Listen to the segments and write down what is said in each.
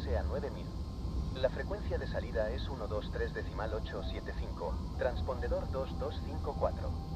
desplazarse a 9000. La frecuencia de salida es 123,875, transpondedor 2254.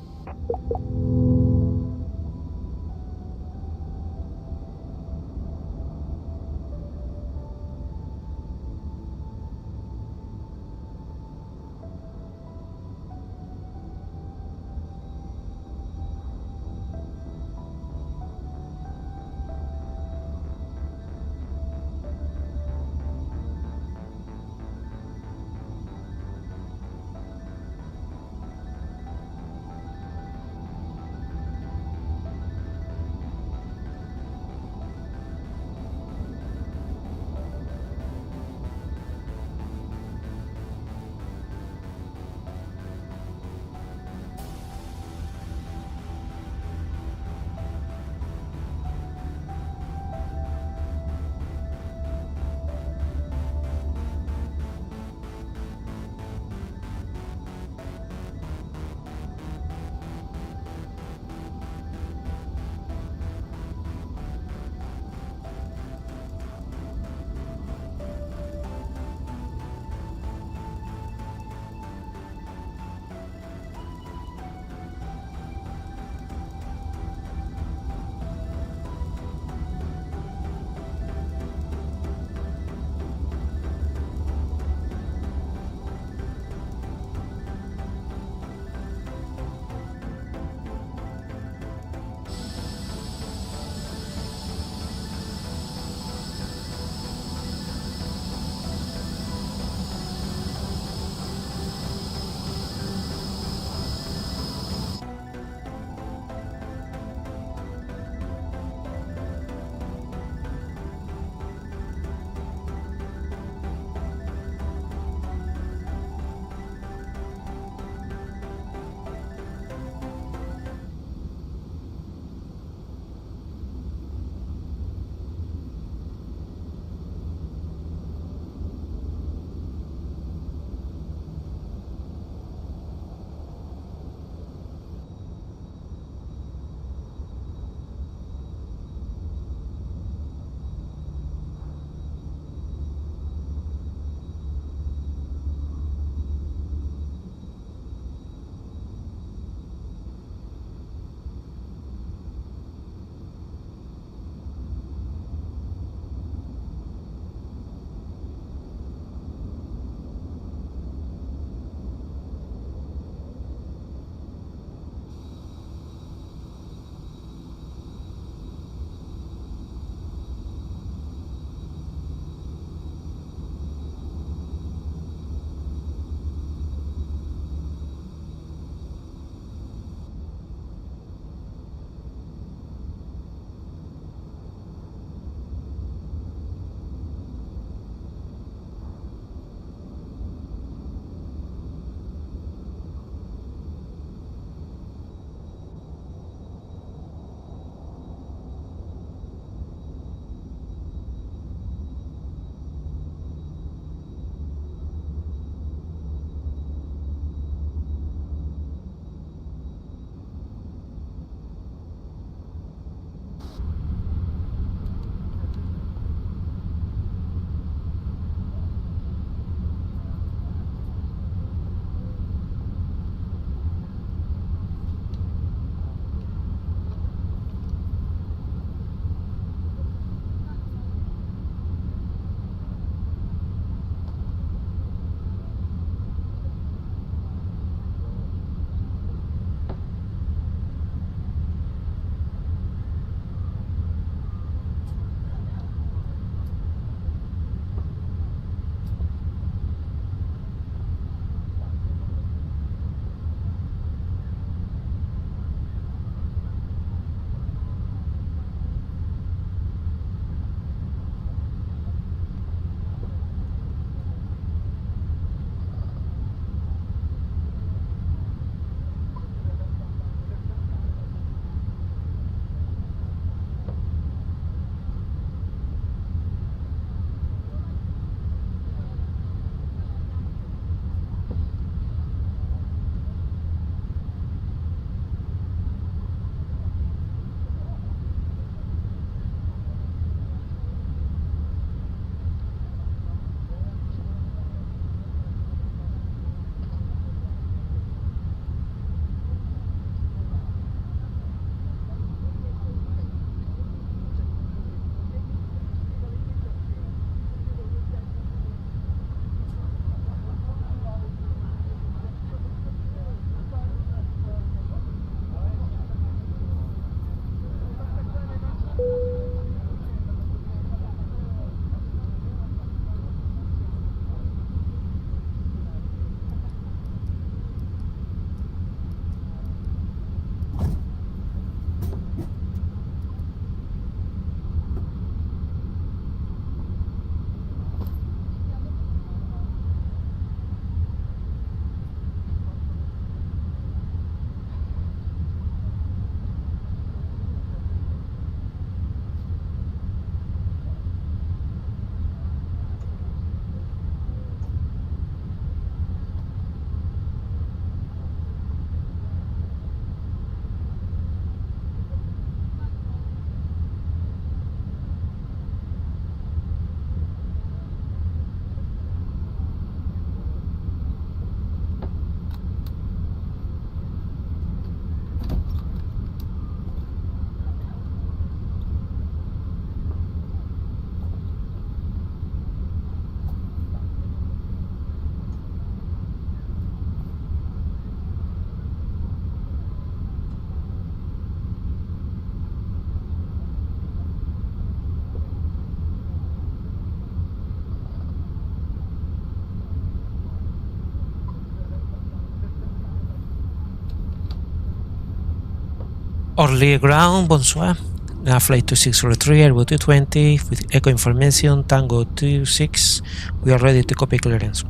Orly ground, bonsoir. Now flight 2603, Aeropuerto 220 with echo information, Tango 26. We are ready to copy clearance.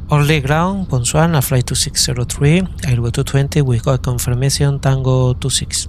Orly ground, bonsoir, now flight 2603, Aeropuerto 220, we got confirmation, Tango 26.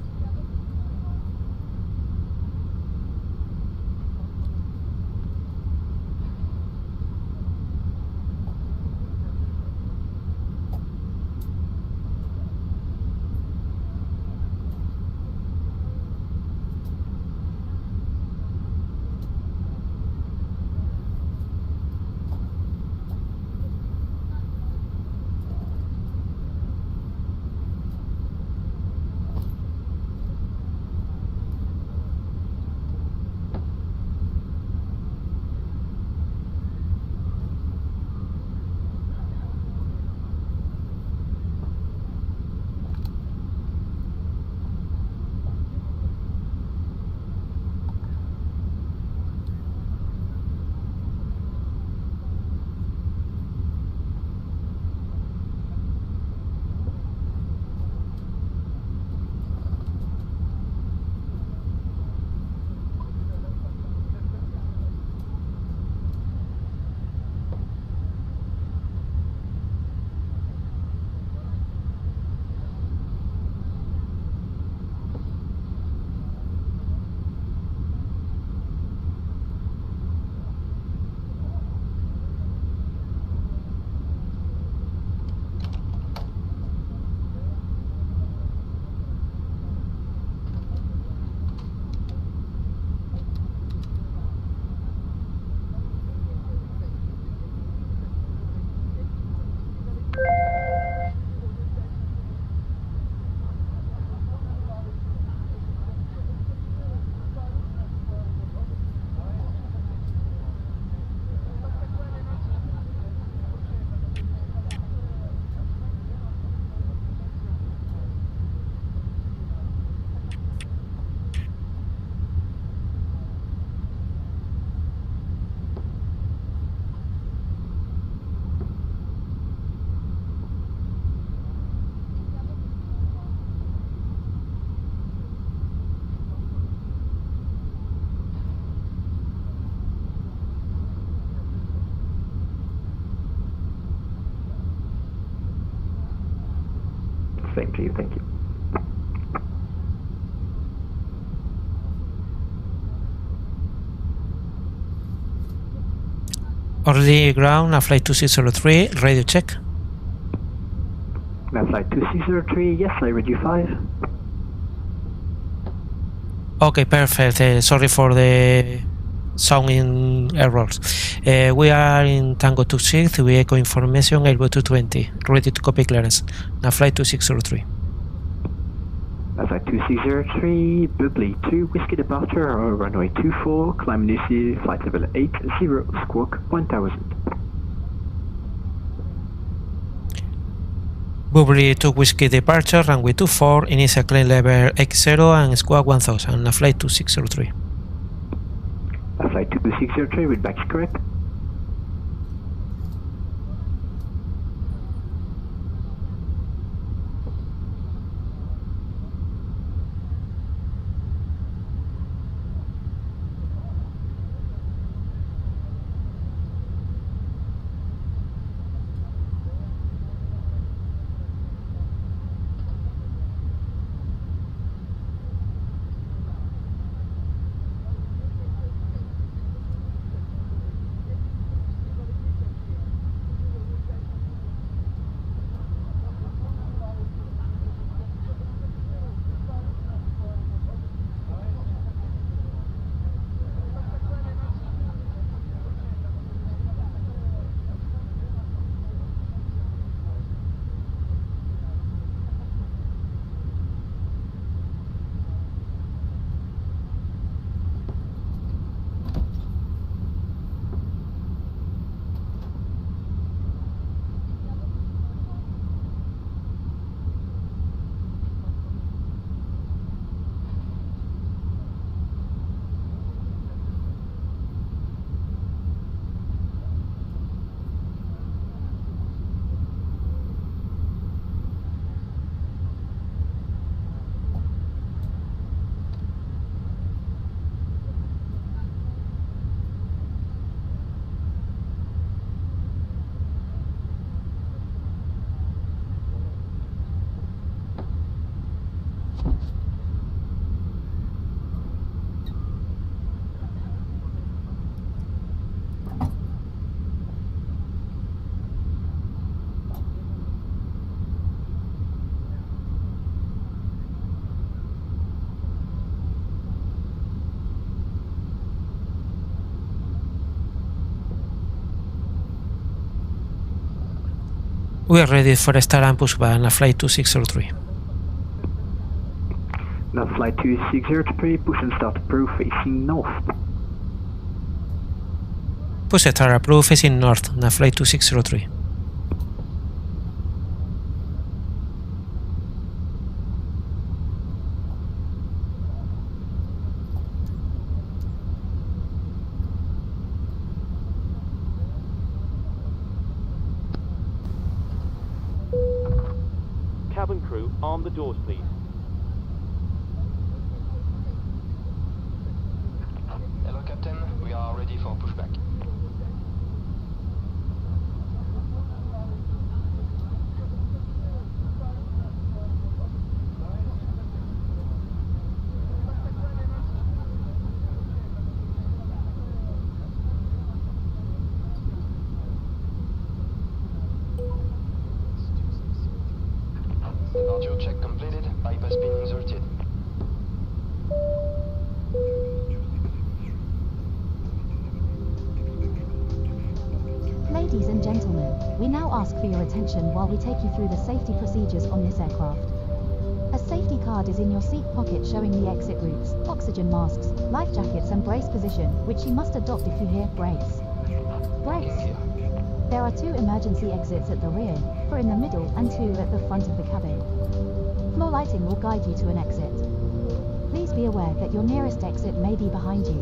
Same to you, thank you. Orly ground, now flight 2603, radio check. Now flight 2603, yes, I read you 5. Okay, perfect. Sorry for the sounding errors. We are in Tango 26, we echo information, Aeropuerto 220, ready to copy clearance. Now flight 2603. Now flight 2603, BUBLI 2, whiskey departure, runway 24, climb initial, flight level 80, squawk 1000. BUBLI 2 whiskey departure, runway 24, initial climb level 80 and squawk 1000, now flight 2603. Now flight 2603, read back is correct. We are ready for start and pushback on flight 2603. Now flight 2603, push and start approve facing north. Push start approved facing north on flight 2603. Cabin crew, arm the doors, please. Hello, Captain. We are ready for pushback. Departure check completed. Bypass pin inserted. Ladies and gentlemen, we now ask for your attention while we take you through the safety procedures on this aircraft. A safety card is in your seat pocket showing the exit routes, oxygen masks, life jackets and brace position, which you must adopt if you hear brace. Brace. There are 2 emergency exits at the rear, 4 in the middle and 2 at the front of the cabin. Floor lighting will guide you to an exit. Please be aware that your nearest exit may be behind you.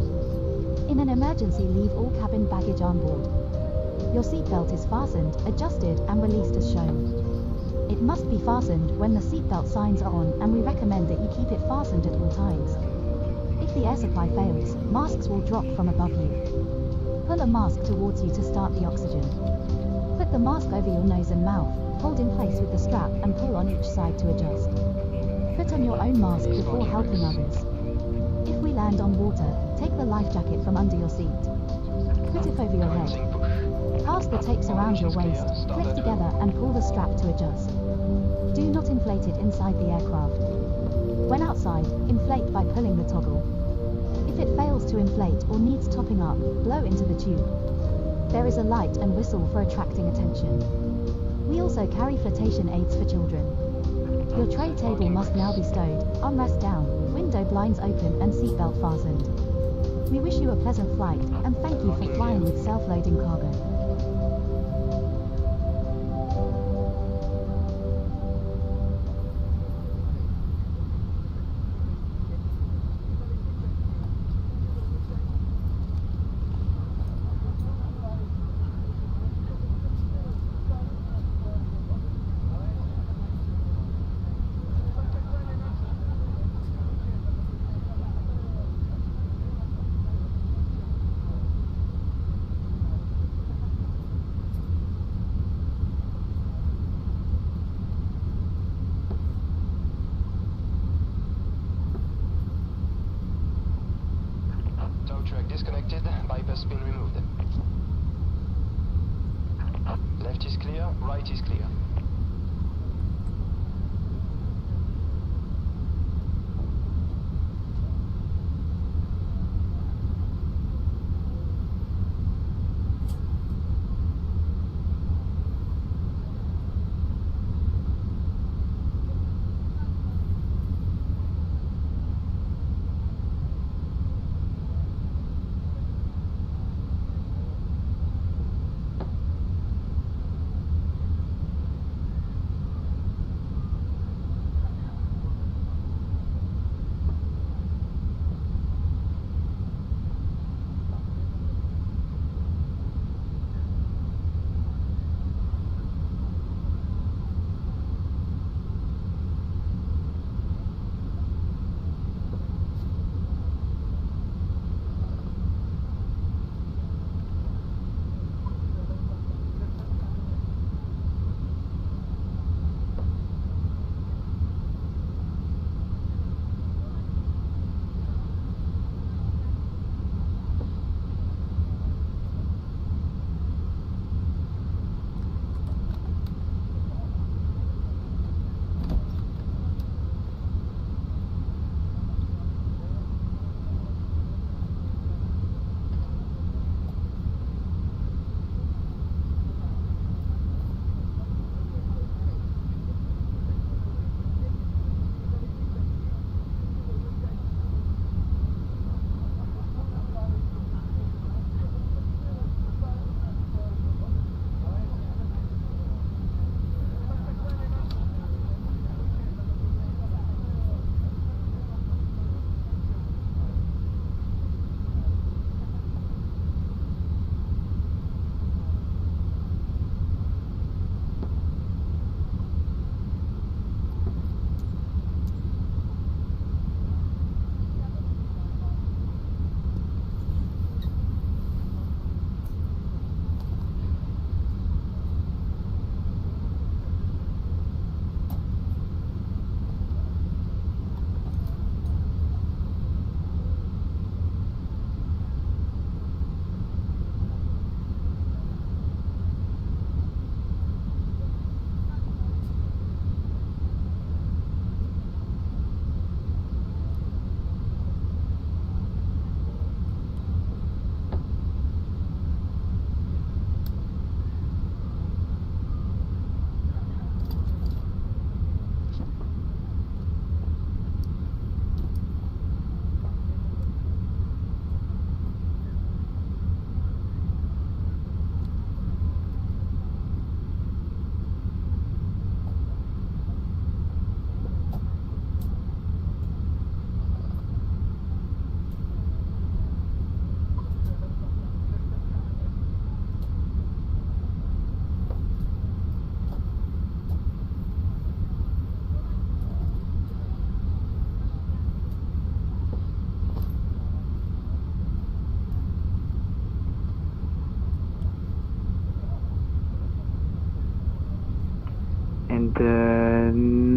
In an emergency, leave all cabin baggage on board. Your seatbelt is fastened, adjusted and released as shown. It must be fastened when the seatbelt signs are on, and we recommend that you keep it fastened at all times. If the air supply fails, masks will drop from above you. Pull a mask towards you to start the oxygen. Put the mask over your nose and mouth, hold in place with the strap and pull on each side to adjust. Put on your own mask before helping others. If we land on water, take the life jacket from under your seat. Put it over your head. Pass the tapes around your waist, click together and pull the strap to adjust. Do not inflate it inside the aircraft. When outside, inflate by pulling the toggle. If it fails to inflate or needs topping up, blow into the tube. There is a light and whistle for attracting attention. We also carry flotation aids for children. Your tray table must now be stowed, armrest down, window blinds open and seatbelt fastened. We wish you a pleasant flight and thank you for flying with self-loading cargo. Disconnected, bypass pin removed. Left is clear, right is clear.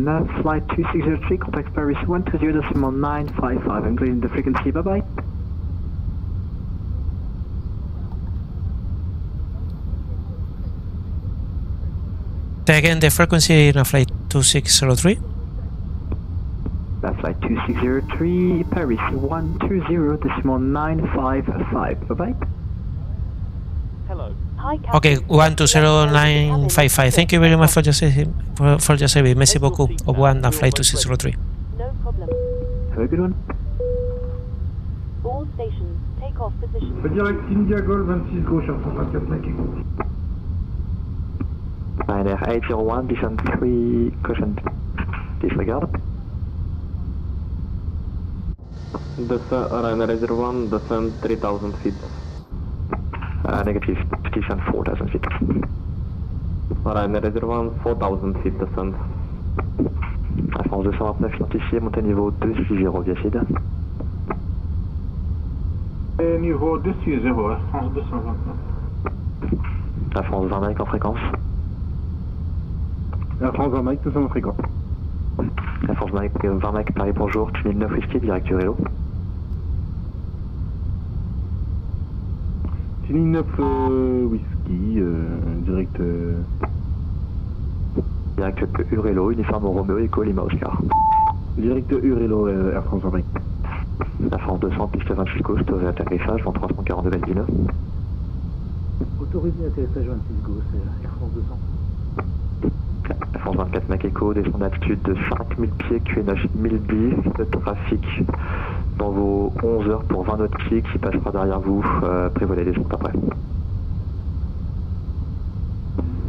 That's flight 2603, contact Paris 120.955, including the frequency, bye bye. Say again the frequency in a flight 2603. That's flight 2603, Paris 120.955, bye bye. Hello. Okay, 120.955. Thank you very much for your service. Merci beaucoup. Au revoir, on a flight 2603. No problem. Have a good one. All stations, take off position. Direct India Golf 26 gauche, 124 Mach Echo. Ryanair 801, descent 3, caution, disregard. Ryanair 801, descent 3000 feet. Negative, descent 4000 feet. Ryanair 801, 4000 feet descent. Air France 229 identifié, montée niveau 260 via SID. Et niveau 260, Air France 229. Air France 20 Mike en fréquence. Air France 20 Mike, tout ça en fréquence. Air France 20 Mike, Paris bonjour, tunnel 9 whisky, direct Urelo. Tunnel 9 whisky, direct... Direct Urelo, uniforme Romeo, Echo, Lima Oscar. Direct Urelo, Air France 20 Mike. Air France 200, piste 26 gauche, taux atterrissage, vent 342 Valdive. Autorisé atterrissage 26 gauche, Air France 200. Air France 24 Mach Echo, descend d'altitude de 5000 pieds, QNH 1000 bis, de trafic dans vos 11 heures pour 20 nautiques, qui passera derrière vous, prévoyez les descentes après.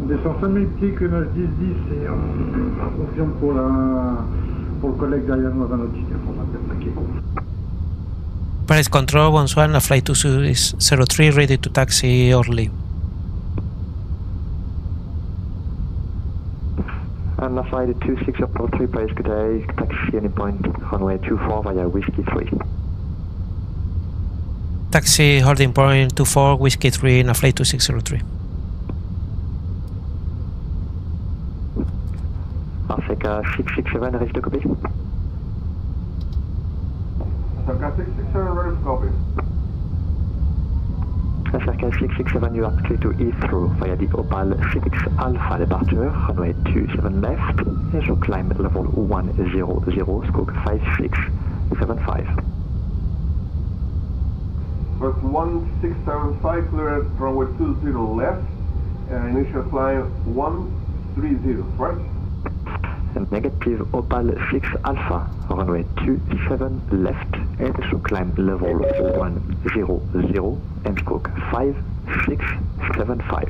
On descend 5000 pieds, QNH 10-10 et on confirme pour le collègue derrière nous à 20 nautiques, Air France 24 Mach Echo. Paris Control 11, a flight 2603, ready to taxi Orly. And a flight 2603, Paris, good day, taxi any point, runway 24 via Whiskey 3. Taxi holding point 24, Whiskey 3 in a flight 2603. Africa 667, ready to copy. Africa 667, ready to copy. Africa 667, you are clear to Heathrow via the Opal Fenix Alpha departure, runway 27 left, and you climb level 100, stroke 5675. First 1675, clear at runway 20 left, initial climb 130, right? And negative Opal 6 Alpha, runway 27 left, and you climb level 100, and stroke 5675.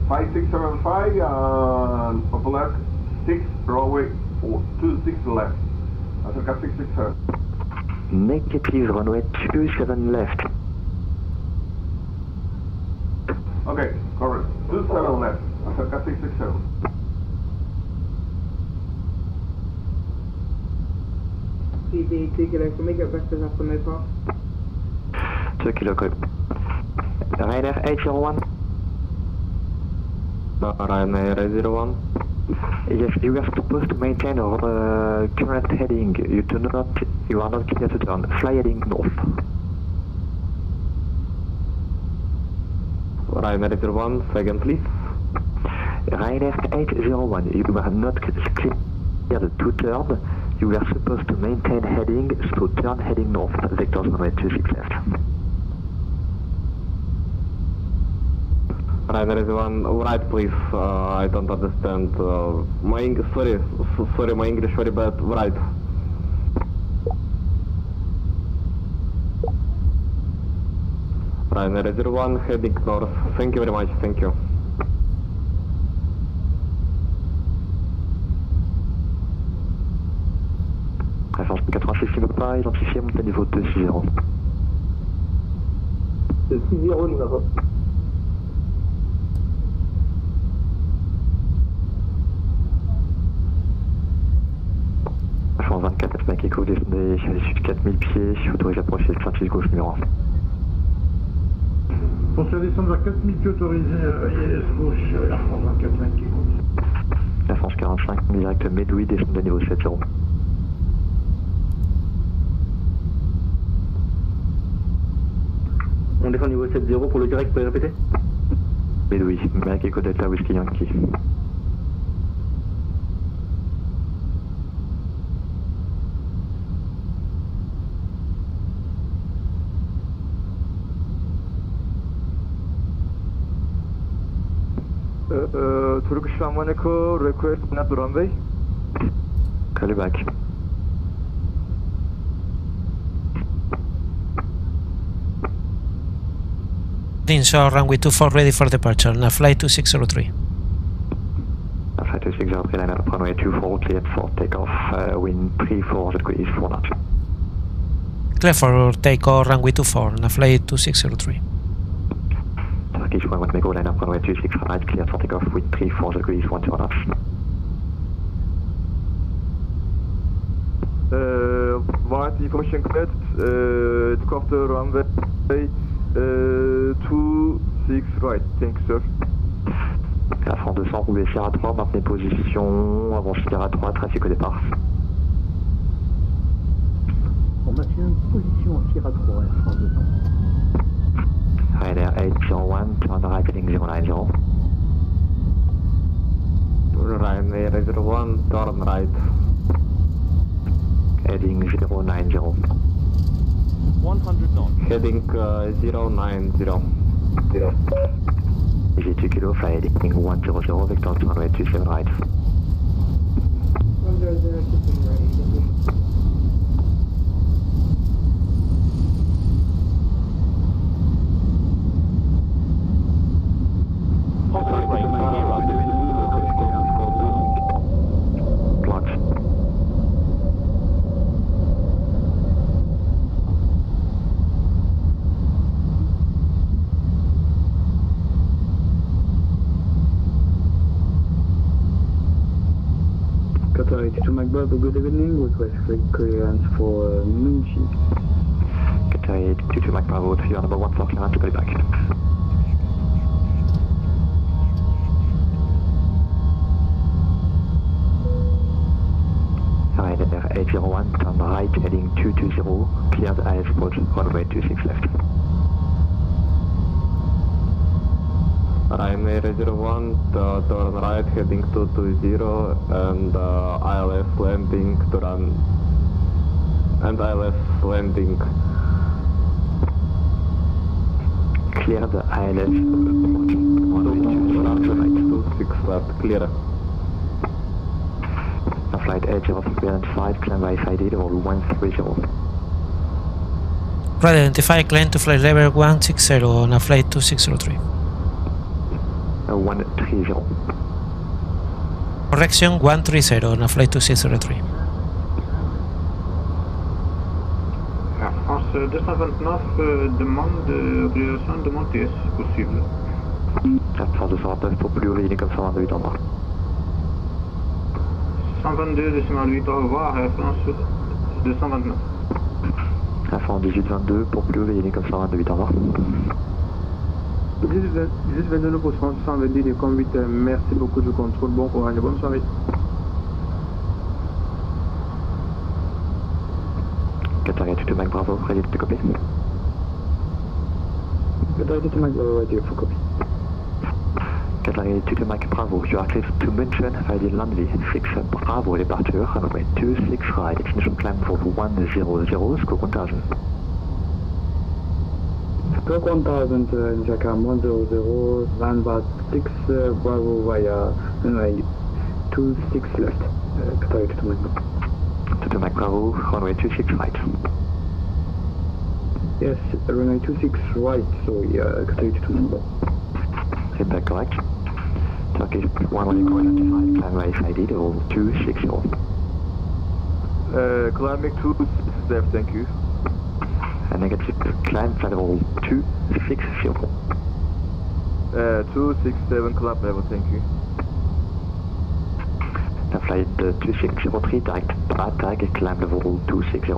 5675, Opal 6, runway 26 left. Africa 667. Negative runway 27 left. Okay, correct. 27 left. Africa 667. Two kilo, can we get breakfast after my pass? 2 kilo, good. Ryanair 801. Ryanair 801. Yes, you are supposed to maintain our current heading. You are not clear to turn. Fly heading north. Ryanair 801, second please. Ryanair 801, you are not clear to turn. You are supposed to maintain heading, so turn heading north. Vectors runway 26 left. Ryanair 801, right please, I don't understand. My English, sorry, my English very bad, right. Ryanair 801, heading north, thank you very much, thank you. Air France 86 ne veut pas identifier, monte à niveau 260. 260 numéro. Air France 24 Mach Echo, descendez à l'issue de 4000 pieds, autorisé à approcher le 26 gauche numéro 1. Pour se descendre à 4000 pieds autorisé, IS gauche, Air France 24 Mach Echo. Air France 45, direct Medouy, descend de niveau 7-0. On descend niveau 7-0 pour le direct, vous pouvez répéter? Medouy, Mach Echo Delta Whiskey Yankee. Turkish 1 Echo, request not runway. Call you back. So runway 24 ready for departure. Now flight 2603. Flight 2603, line up runway 24, cleared for takeoff, wind 34 degrees 4 knots. Clear for takeoff runway 24. Now flight 2603. Turkish 11 Echo, line up runway 26 right, cleared for takeoff, wind 34 degrees 10 knots. White information correct, quarter runway 26 right, thank you sir. Air France 200, roulez Sierra 3, maintenez position, avant Sierra 3, trafic au départ. On maintient position Sierra 3, Air France 200. Ryanair 801, turn right heading 090. Ryanair 01, turn right. Heading 090. 100 knots. Heading 090. Easy 2 kilo, fly heading 100, vector runway 27 right. 100, keeping right. Launch. Qatar 82 McBob, good evening, request clearance for Munich. Qatar 22 Mach Bravo, you're number 1 for clearance, call you back. Ryanair 801, turn right heading 220, cleared Aeropuerto, runway 26 left. Ryanair 01, turn right heading 220 and ILS landing to run. And ILS landing. Cleared ILS, runway 26 left, clear. Flight 803 identified, climb by FID level 130. Right, identify climb to flight level 160 on a flight 2603. 130. Correction 130 on a flight 2603. Air France 229 demande réalisation de montée, si possible. Air France 229 pour plus ligne comme 128 en bas. 122,8, au revoir, Air France 229. Air France 1822 pour plus ligne comme 128 en bas. 18-22 pour 122 des conduites, merci beaucoup du contrôle, bon courage et bonne soirée. Qatar 82 Mach Bravo, ready to copy. Qatar 82 McBob, ready for copy. Qatar 82 Mach Bravo, you are clear to Munich, ID Landby, 6 Bravo departure, runway 26 right, ignition climb for 100, score 1000. Stroke 1000, Jacam 100, land bar 6, Bravo via runway 26 left, Qatar 82 McBob. 82 Mach Bravo, runway 26 right. Yes, runway 26 right, sorry, Qatar 82 McBob. Head back correct. Turkish 1 Echo identified, climb by FID level 260. Climbing 26 left, thank you. Negative, climb flight level 260. 267 climb level, thank you. Flight 2603, direct Prague, climb level 260.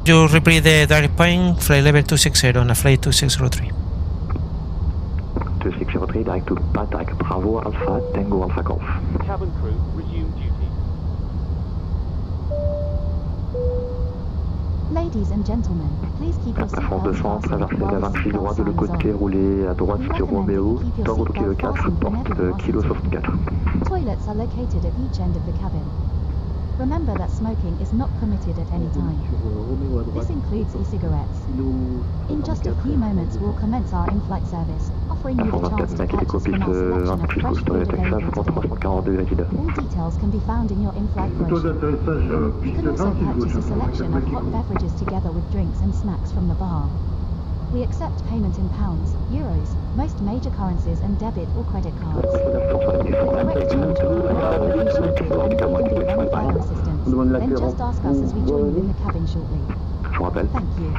You repeat the direct point, flight level 260 on a flight 2603. 2603, direct to Patak, Bravo, Alpha, Tango, Alpha Golf. Cabin crew, resume duty. Ladies and gentlemen, please keep your France seatbelts 200, fastened traversez while la the 26 seatbelt droite de le sign is côté, on. roulez à droite sur Roméo, Tango Kilo 4, porte Kilo 64. Toilets are located at each end of the cabin. Remember that smoking is not permitted at any time. This includes e-cigarettes. In just a few moments we'll commence our in-flight service, offering you the chance to purchase from our selection of fresh food available today. All details can be found in your in-flight Taux brochure. d'atterrissage You piste can also 20, s'il vous purchase a plaît. selection of hot beverages together with drinks and snacks from the bar. We accept payment in pounds, euros, most major currencies and debit or credit cards. For correct change or information including the any fire assistance, then just ask us as we join you in the cabin shortly. Je vous rappelle. Thank you.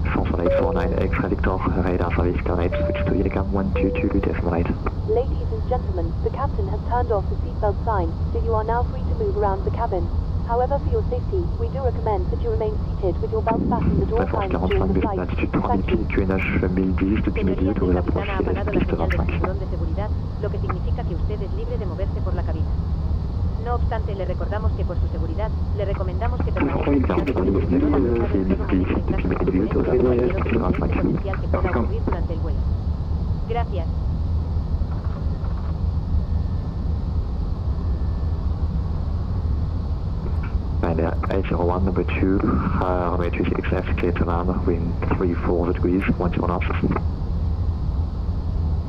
France 849, Extra Victor, radar service turn switch to Edecam 122, decimal 8. Ladies and gentlemen, the captain has turned off the seatbelt sign, so you are now free to move around the cabin. However, for your safety, we do recommend that you remain seated with your belt fastened at all times during the flight. Altitude Thank 3000 you. pieds, QNH 1010, depuis milieu, de la Capitana ha apagado la señal de cinturón de seguridad, lo que significa que usted es libre de moverse por la cabina. No obstante, le recordamos que por su seguridad, le recomendamos que permanezca en casa con el cinturón ajustado en todo momento en caso de accidente o cualquier otro incidente potencial que pueda ocurrir durante el vuelo. Gracias. Ryanair 801, number 2, runway 26 left, clear to land, wind 34 degrees, 10 knots.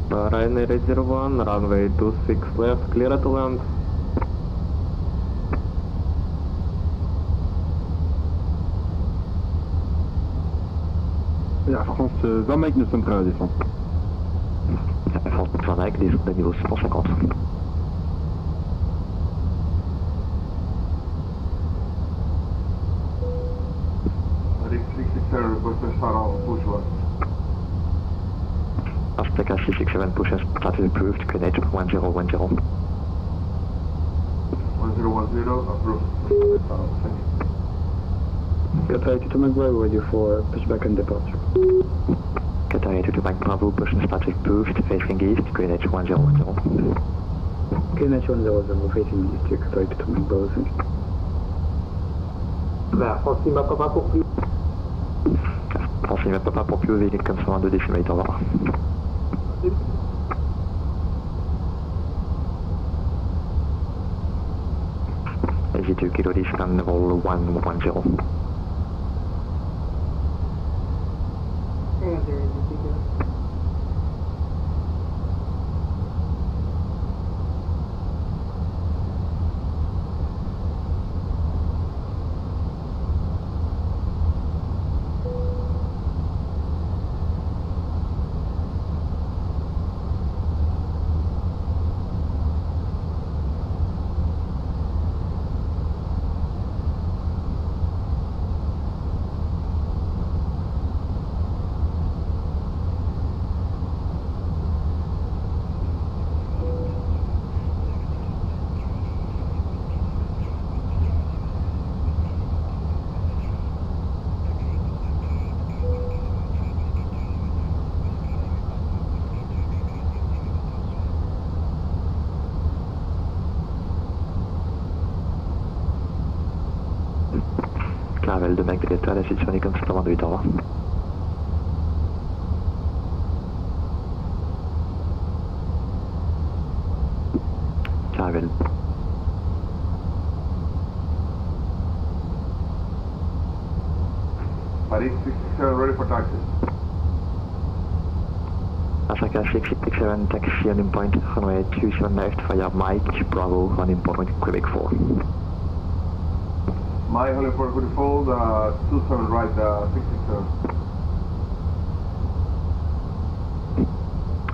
Ryanair 801, runway 26 left, clear to land. Air France 20 Mike, nous sommes prêts à la descente. Air France 20 Mike, descente de niveau 150. Aztec 667, push and status approved, QNH 1010. 1010, approved. Thank you. Qatar 82 Mike Bravo, ready for pushback and departure. Qatar 82 Mike Bravo, push and status approved, facing east, QNH 1010. QNH 100, facing east, Qatar 82 Mike Bravo, thank you. France Lima Papa pour plus. France Lima Papa pour plus, véhicule comme 122 décimètres, au revoir. EG2 Kilo descend level 110. Clavel de Mac Delta, la suite sur les constamment de 8 au revoir. Clavel. Paris-67, ready for taxi. Africa 667, taxi on in-point, runway 27 left, fire Mike, Bravo, on in-point, Quebec 4. My Holy for good fold, 27 right, 667.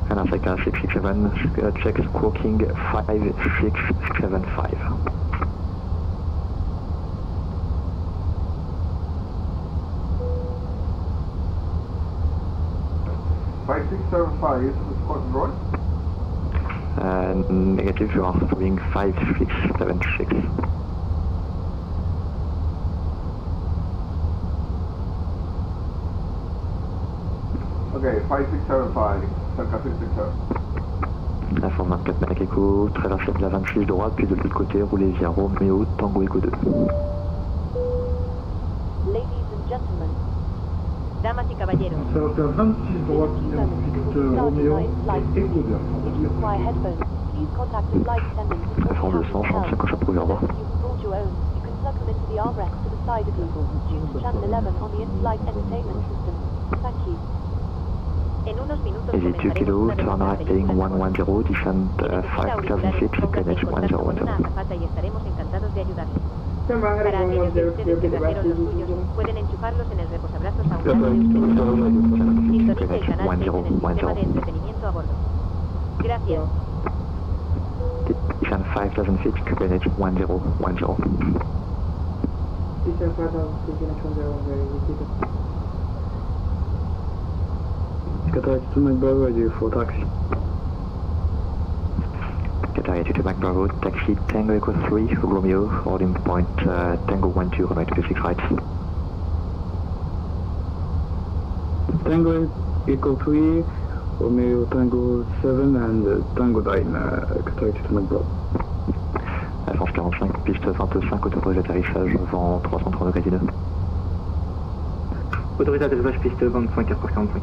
And Africa 667, check squawking 5675. Five 675, is the squawking right? Negative, you are doing 5676. Okay, 5675, Delta 667. Informe 24 Mach Echo, traversez via 26 droite, puis de l'autre côté, roulez via Romeo, Tango Echo 2. Ladies and gentlemen, Damas y caballeros, Ça va faire 26 droite et ensuite Romeo et Echo 2. if you require headphones, please contact the flight attendant before Informe you 200, 35 coche approuvé, au revoir. If you've brought your own, you can plug them into the armrest to the side of you. Choose channel 11 on the in-flight entertainment system. Thank you. en unos minutos Easy 2 kilo, comenzaremos una turn velocidad right heading película. 110, descend Si necesita 5,000 auriculares, feet, póngase QNH en contacto con una 101. azafata y estaremos encantados de ayudarle. Para aquellos de ustedes que trajeron los suyos, pueden enchufarlos en el reposabrazos a un lado de ustedes. Sintonice el canal 6 en el sistema de entretenimiento a bordo. Gracias. Descend 5,000 feet, QNH 1010. Qatar to Mach Bravo, you for taxi. Qatar to Mach Bravo, taxi Tango Echo 3, Romeo, holding point Tango 12, runway 26 right. Tango Echo 3, Romeo Tango 7 and Tango 9, Qatar to Mach Bravo. France 45, piste 25, autorisé atterrissage, vent 330 degrés 9. Autorisé atterrissage piste 25, 4h45.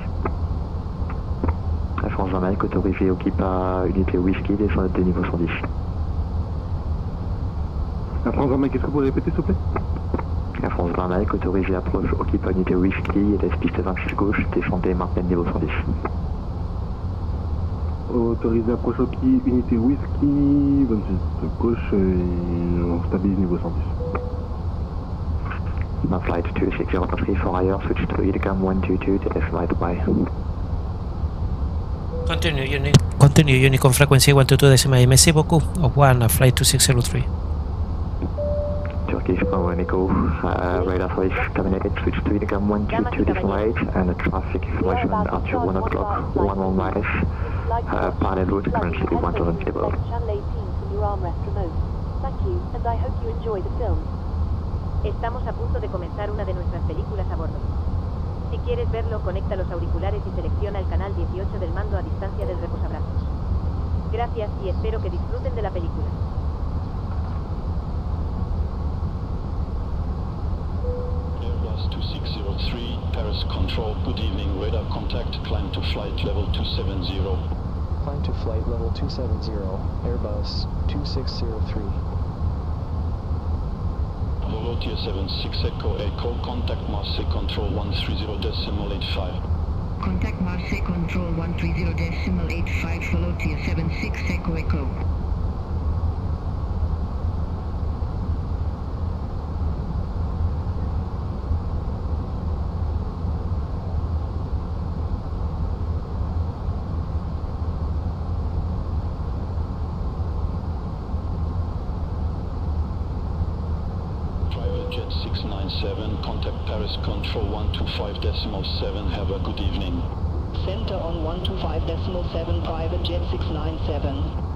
Air France 20 Mach, autorisé au KICQA, unité whisky, descendez de niveau 110. Air France 20 Mach, est-ce que vous pouvez répéter s'il vous plaît? Air France 20 Mach, autorisé approche au KICQA, unité whisky, laisse piste 26 gauche, descendez maintenez niveau 110. Autorisé approche au qui, unité whisky, 26 gauche et on stabilise niveau 110. Now flight 260 for higher, switch to EDDM 122 to flight Y. Continue unit con frequency 122 merci beaucoup. Au revoir, flight 2603. Turkish 1 Echo, radar voice terminated, switch to EDDM 122 right, and the traffic information after 1 o'clock, 1 miles, parallel route currently 1000 feet above. Channel 18 from your armrest remote. Thank you, and I hope you enjoy the film. Estamos a punto de comenzar una de nuestras películas a bordo. Si quieres verlo, conecta los auriculares y selecciona el canal 18 del mando a distancia del reposabrazos. Gracias y espero que disfruten de la película. Airbus 2603, Paris Control, good evening, radar contact, climb to flight level 270. Climb to flight level 270, Airbus 2603. Volotia 76 Echo, contact Marseille Control 130.85. Contact Marseille Control 130.85, Volotia 76 Echo. Jet 697, contact Paris Control 125.7, have a good evening. Center on 125.7, private jet 697.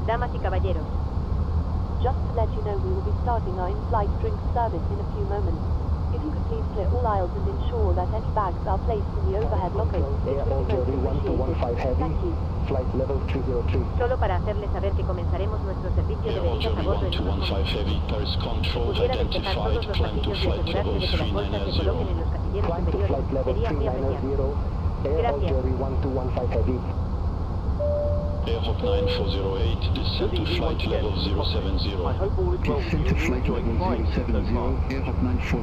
Damas y caballeros, just to let you know, we will be starting our in-flight drink service in a few moments. If you could please clear all aisles and ensure that any bags are placed in the overhead lockers, it would be most appreciated. Thank you. Flight level 303. Solo para hacerles saber que comenzaremos nuestro servicio de bebidas a bordo en unos momentos. Pudiera despejar todos los pasillos y asegurarse de que las bolsas se coloquen en los casilleros superiores. Sería muy apreciado. Gracias. Airhawk 9408, descend to flight level 070. I hope all is well with you and you're enjoying flying so far. Airhawk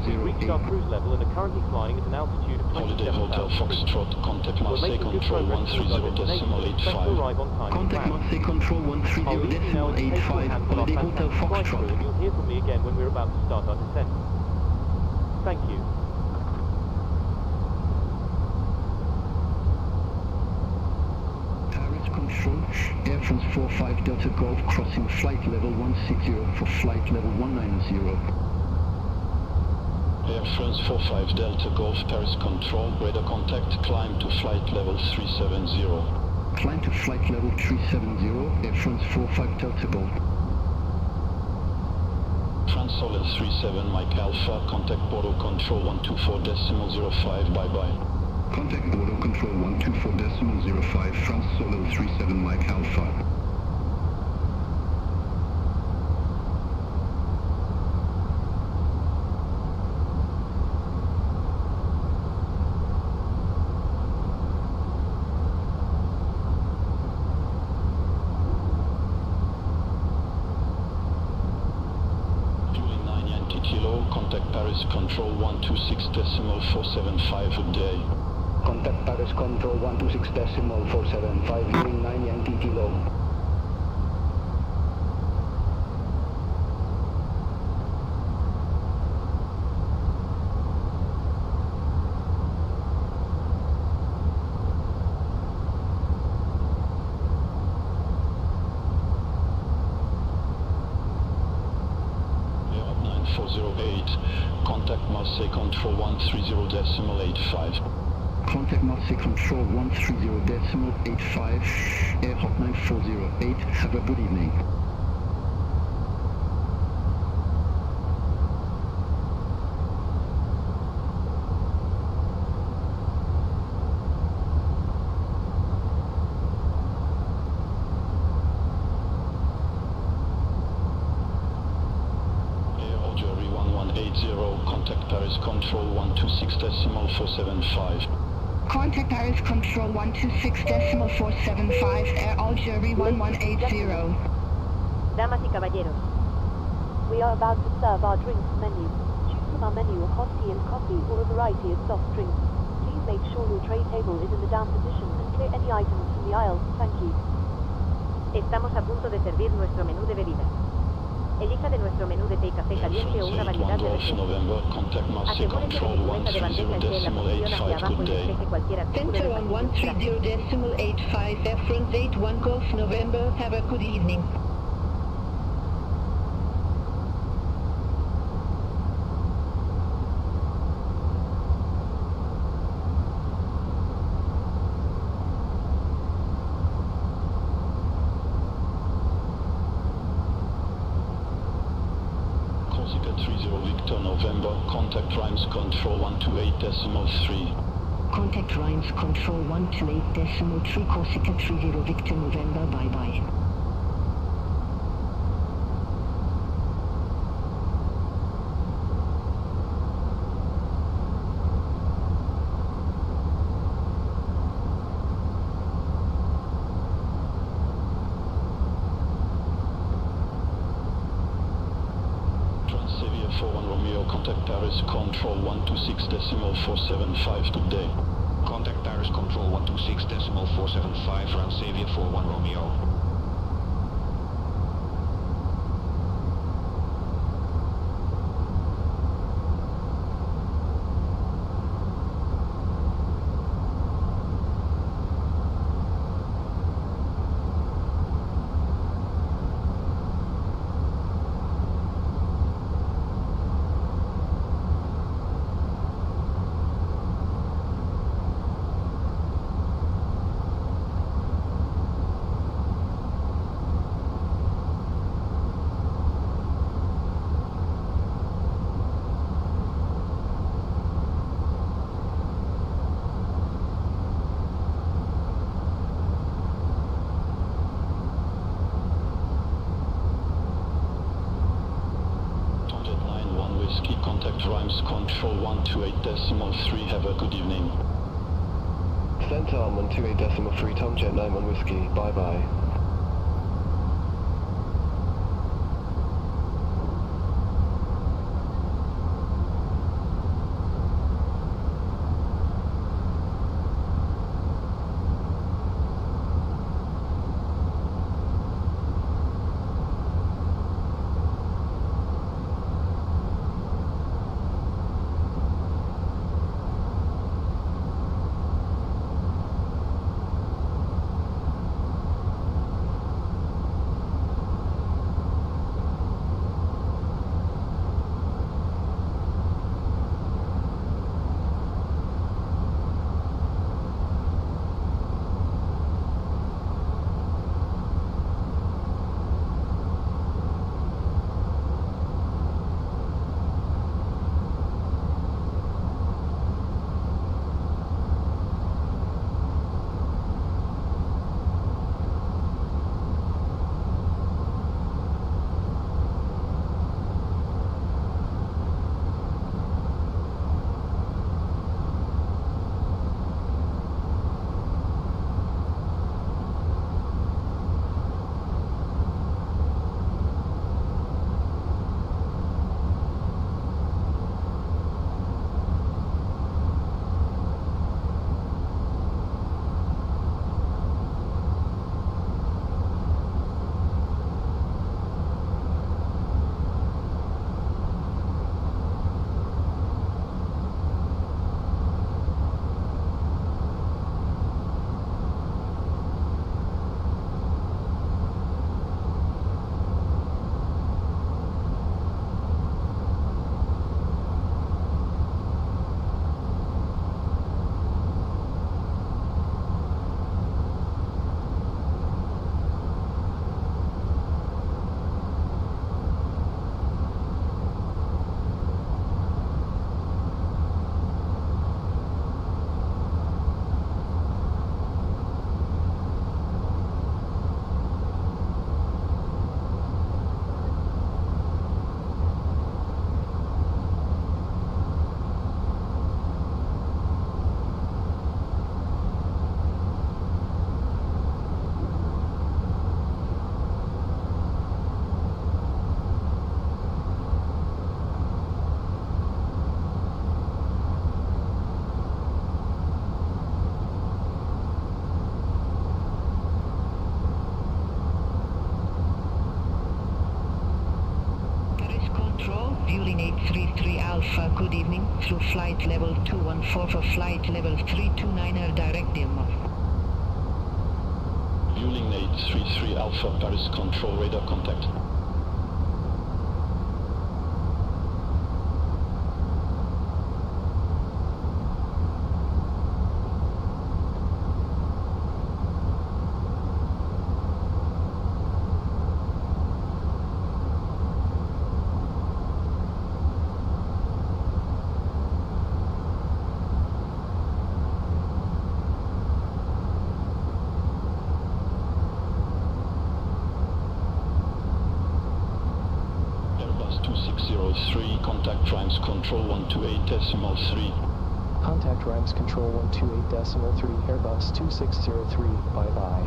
We've reached our 9408. cruise level and are currently flying at an altitude of Holiday 27,000 Hotel feet. Foxtrot, contact We're Marseille making good Control progress towards our destination. Expect to 130.85. arrive on time. Contact Marseille Control I'll leave you now and take your 130.85. hand on our Holiday Hotel fantastic flight Foxtrot. crew and you'll hear from me again when we're about to start our descent. Thank you. Paris Control, Air France 45 Delta Golf, crossing flight level 160 for flight level 190. Air France 45 Delta Golf, Paris Control, radar contact, climb to flight level 370. Climb to flight level 370, Air France 45 Delta Golf. France Solar 37 Mike Alpha, contact Bordeaux Control 124.05, bye bye. Contact Bordeaux Control 124.05, France Solar 37 Mike Alpha. Fueling 9 Yankee Kilo, contact Paris Control 126.475 a day. Contact Paris Control 126.475, Fueling 9 Yankee Kilo. Air 9408, contact Marseille Control 130.85. Contact Marseille Control 130.85, Airhawk 9408, have a good evening. Air Algerie 1180, contact Paris Control 126.475. Contact Paris Control 126.475, Air Algerie 1180. Damas y caballeros, We are about to serve our drinks menu. Choose from our menu a hot tea and coffee or a variety of soft drinks. Please make sure your tray table is in the down position and clear any items from the aisles. Thank you. estamos a punto de servir nuestro menú de bebidas. Elija de nuestro menú de té y café caliente o una variedad de refrescos. November, contact Marseille Asegúrese de que Control su mesa de bandeja esté en la posición hacia 130.85, abajo good y day. despeje cualquier artículo de Center on pasillo. 130.85, Air France 81 Golf November, have a good evening. Corsica 30 Victor November, contact Rhymes Control 128.3. Contact Rhines Control 128.3, Corsica 30 Victor November, bye bye. Transavia 41 Romeo, contact Paris Control 126.475 today. Contact Paris Control 126.475, Transavia 41 Romeo. Contact Rhymes Control 128.3, have a good evening. descent arm 128.3 Tomjet 91 Whiskey, bye bye. Vueling 833 Alpha, good evening, through flight level 214 for flight level 329er directive. Vueling 833 Alpha, Paris control radar contact. Contact Rhymes Control 128.3. Contact Rhymes Control 128.3, Airbus 2603, bye-bye.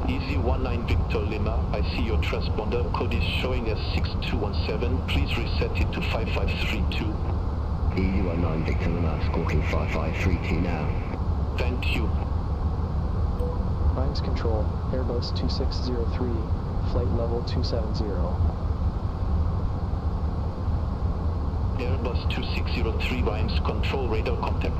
Easy 19 Victor Lima, I see your transponder code is showing as 6217, please reset it to 5532. Easy 19 Victor Lima, squawking 5532 now. Thank you. Rhymes Control, Airbus 2603, flight level 270. Airbus 2603 Rhymes control radar contact.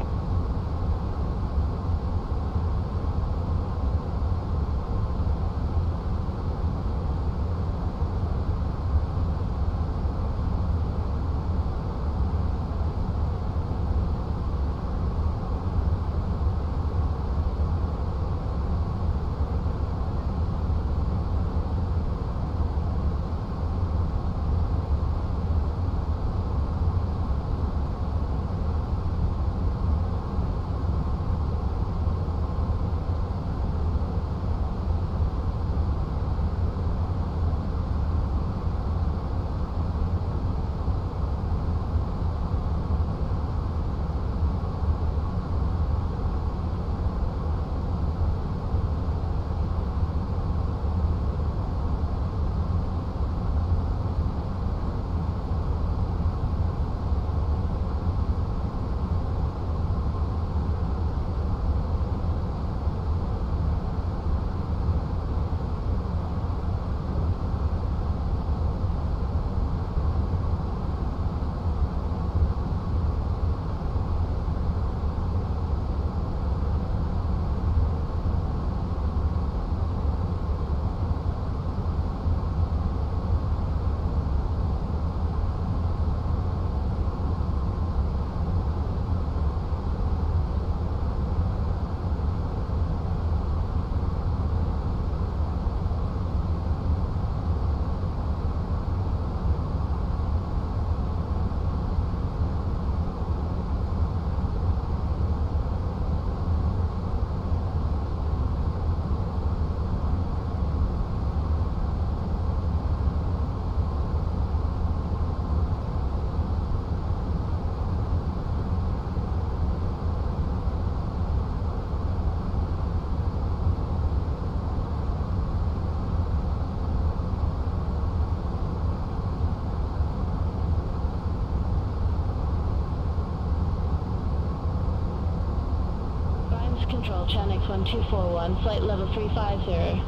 Control, Chinix 1241, flight level 350.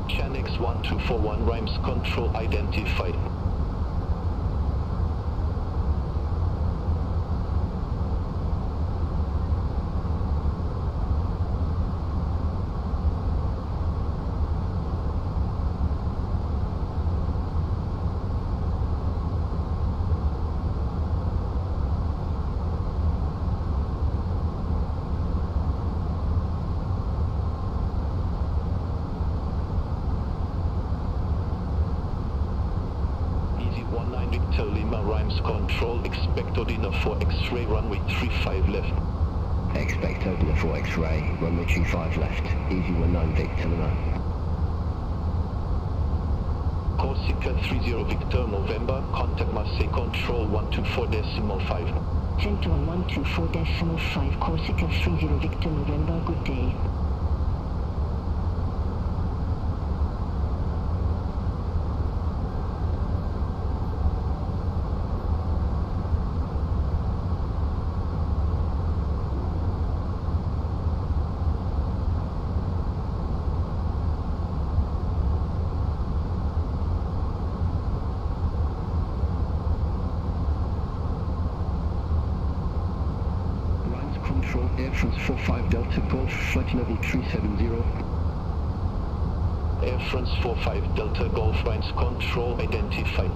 Chinix 1241, Rhymes Control identified. Control, expect Odina for X-ray, runway 35 left. Expect Odina for X-ray, runway 25 left. Easy 19 Victor Lima. Corsica 30 Victor November, contact Marseille Control 124.5. Center 124.5, Corsica 30 Victor November, good day. Air France 45 Delta Golf, flight level 370. Air France 45 Delta Golf, Rhines Control identified.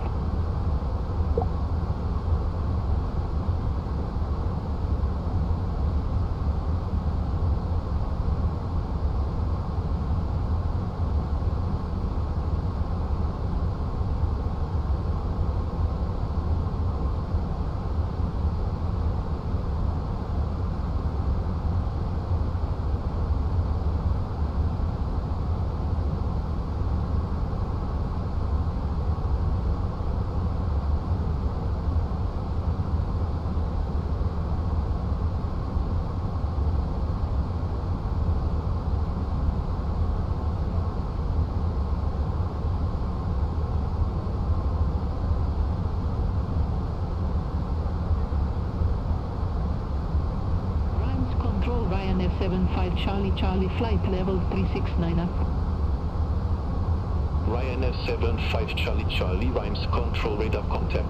Ryanair 75 Charlie flight level 369 up. Ryanair 75 Charlie, Rhymes Control radar contact.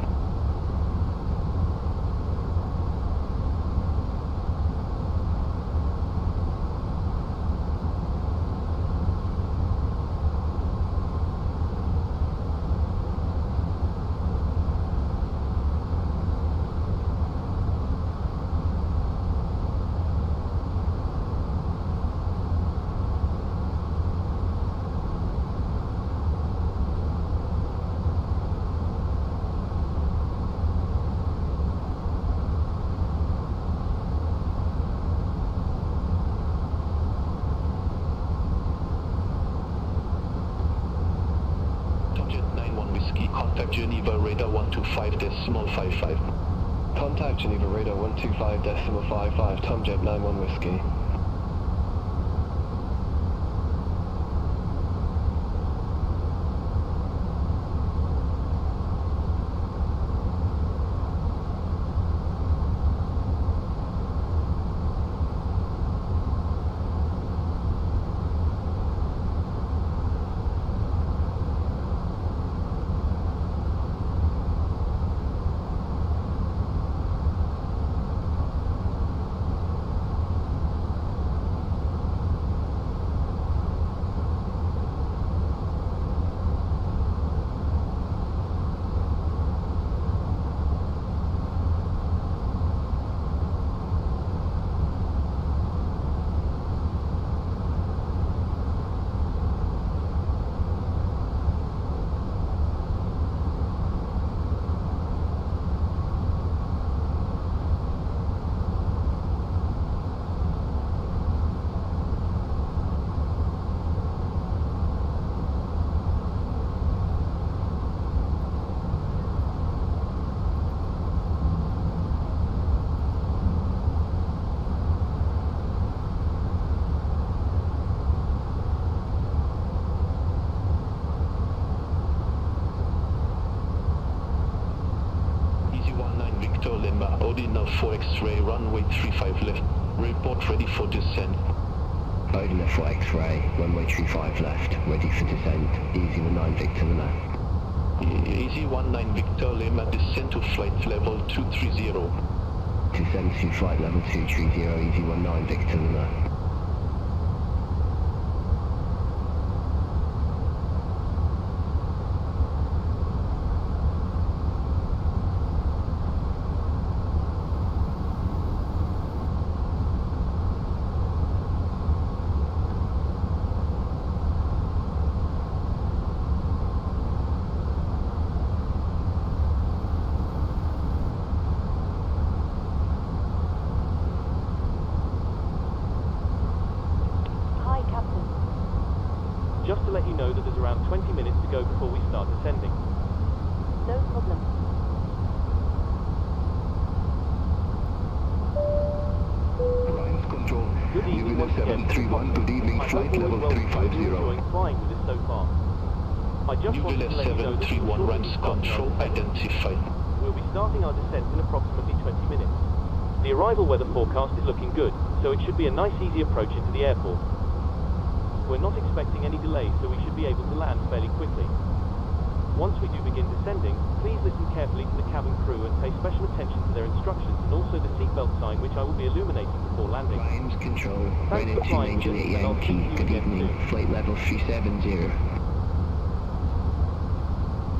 Geneva radar 125.55. Contact Geneva radar 125.55, Tomjet 91 Whiskey. Odina 4 X-ray, runway 35 left. Report ready for descent. Odina 4 X-ray, runway 35 left, ready for descent. Easy 19 Victor Lima. Easy 19 Victor Lima, descend to flight level 230. Descend to flight level 230, easy 19 Victor Lima. Just to let you know that there's around 20 minutes to go before we start descending. No problem. Alliance Control. Good evening once again. 731, good evening, flight level 350. Enjoying flying with us so far. I just wanted to let you know that 731, Rams Control identified. We'll be starting our descent in approximately 20 minutes. The arrival weather forecast is looking good, so it should be a nice easy approach into the airport. We're not expecting any delays, so we should be able to land fairly quickly. Once we do begin descending, please listen carefully to the cabin crew and pay special attention to their instructions and also the seatbelt sign, which I will be illuminating before landing. Lines Control, Thanks for Greenwich flying with us, Juliet and I'll see Yankee, you good again evening, soon. flight level 370.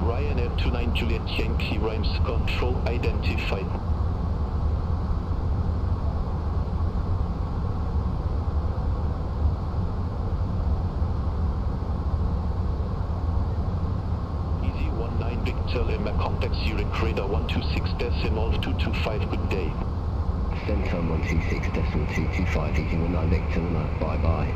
Ryanair 29 Juliet Yankee, Rams Control identified. Easy 19 Victor Lima, contact Zurich radar 126.225, good day. Centon 126.225, easy 19 Victor Lima, bye bye.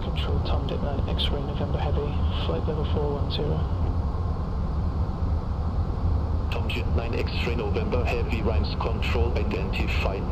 Control, Tom Dick 9 X-ray November Heavy, flight level 410. Tom Jet 9 X-ray November Heavy, Rams Control identified.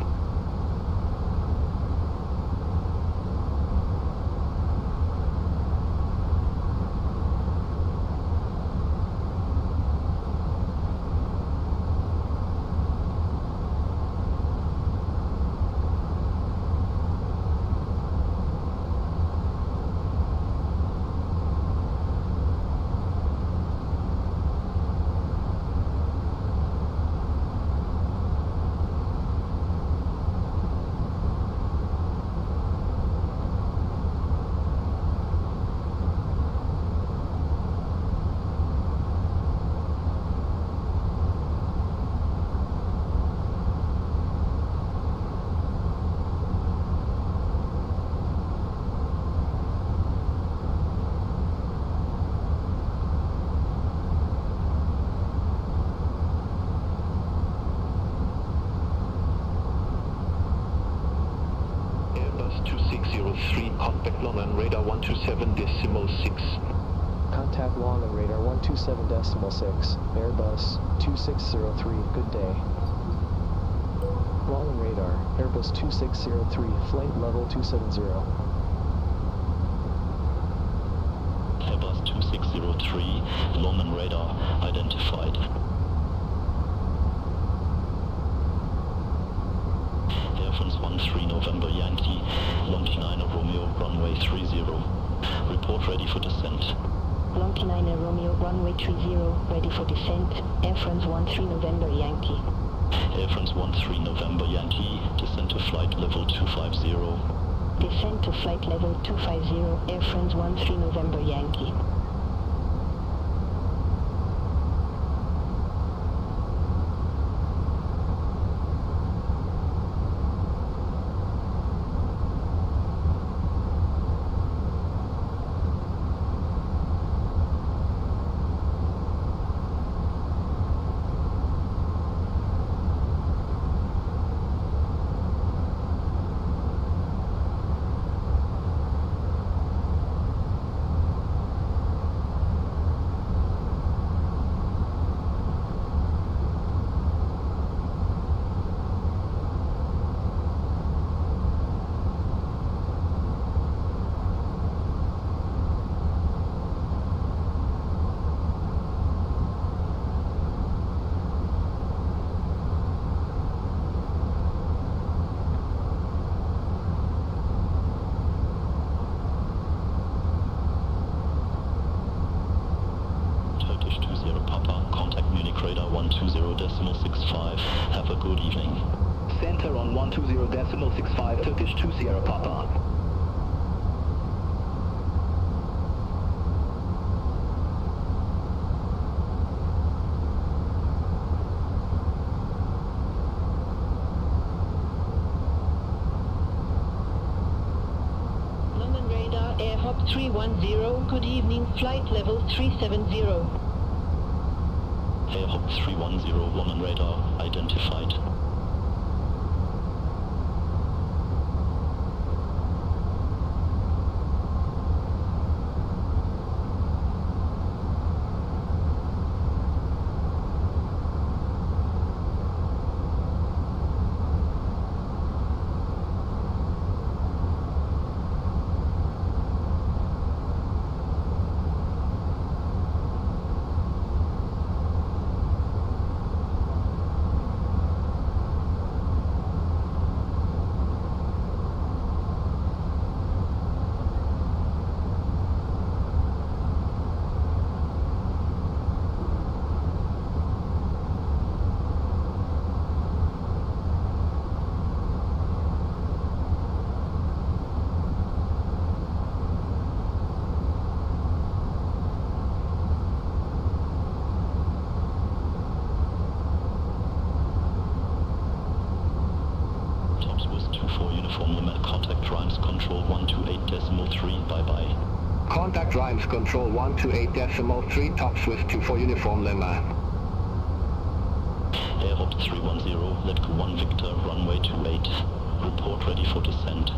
6203, contact long and radar 127.6. Contact long and radar 127.6, Airbus 2603, good day. Long and radar, Airbus 2603, flight level 270. Airbus 2603, long and radar identified. Air France 13 November Yankee, Yankee 9 Romeo, runway 30. Report ready for descent. Yankee 9 Romeo, runway 30, ready for descent. Air France 13 November Yankee. Air France 13 November Yankee, descent to flight level 250. Descent to flight level 250, Air France 13 November Yankee. radar 120.65. Have a good evening. Center on 120.65, Turkish 20 Papa. London radar, Air Hop 310, good evening, flight level 370. Air Hop 310, London radar, identified. Control 128.3, top Swift 24 Uniform Lima. Air Hop 310, let go 1 Victor, runway 28. Report ready for descent.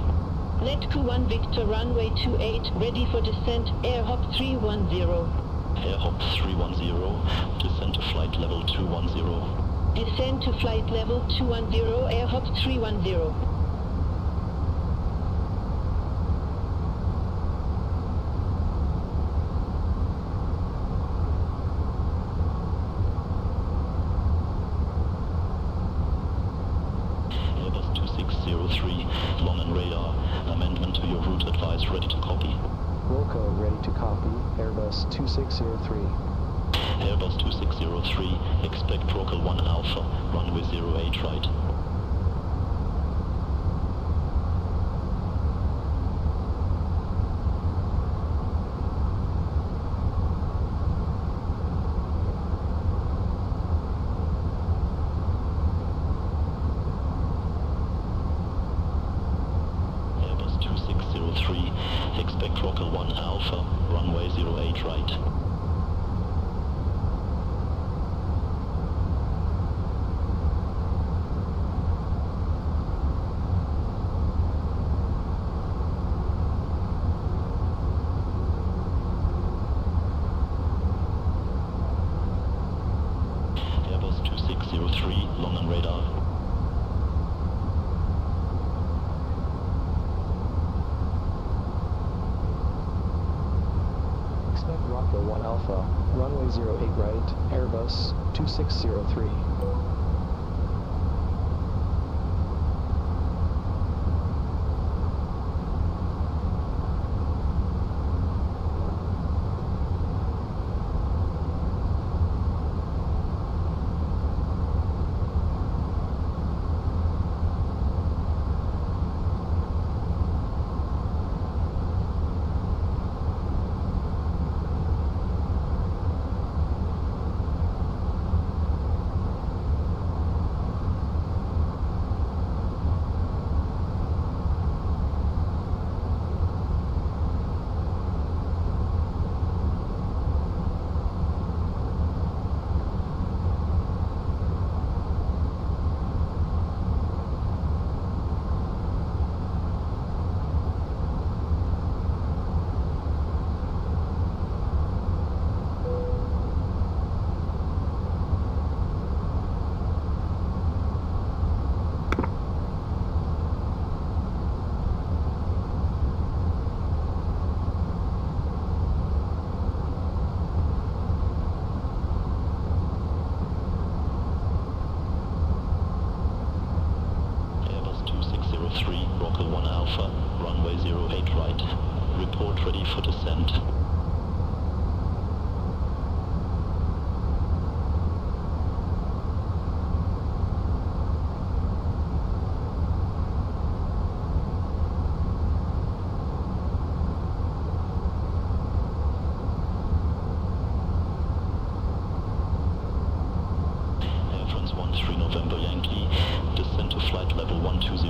Let go 1 Victor, runway 28, ready for descent, Air Hop 310. Air Hop 310, descent to flight level 210. Descent to flight level 210, Air Hop 310. Airbus 2603. Airbus 2603, expect ROKIL 1 Alpha, runway 08 right. Airbus 2603, expect ROKIL 1 Alpha, runway 08 right. 2603, long on radar. Expect ROKIL 1 Alpha, runway 08 right, Airbus 2603. ROKIL 1 Alpha, runway 08 right. Report ready for descent. Air France 13 November Yankee, descend to flight level 120.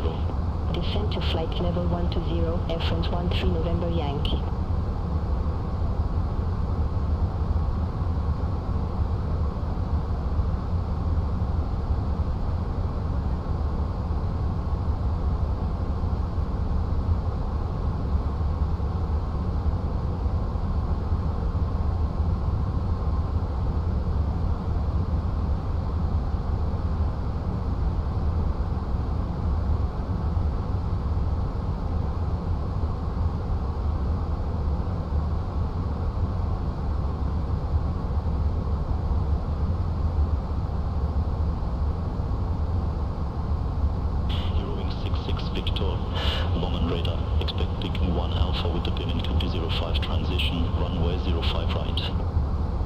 Descend to flight level 120, Air France 13 November Yankee.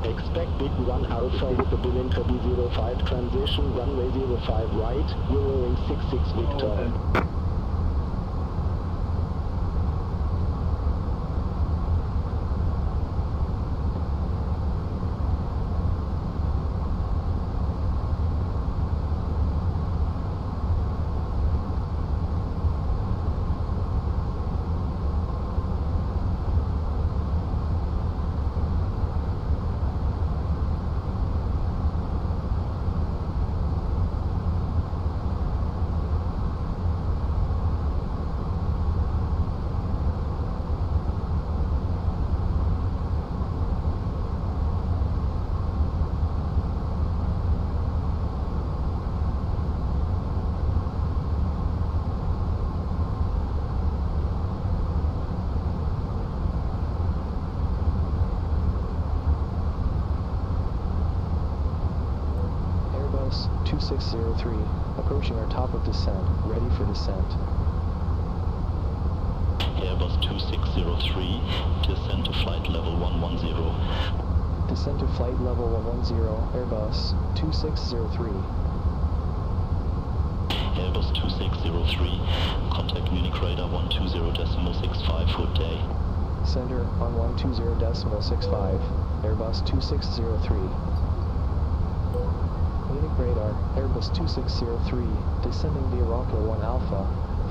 Expect Big 1 Alpha with the Berlin Kirby 05 transition, runway 05 right, Eurowing 66 Victor. Airbus 2603, approaching our top of descent, ready for descent. Airbus 2603, descend to flight level 110. Descend to flight level 110, Airbus 2603. Airbus 2603, contact Munich radar 120.65 for day. Center on 120.65, Airbus 2603. Munich radar, Airbus 2603, descending via ROKIL 1 Alpha,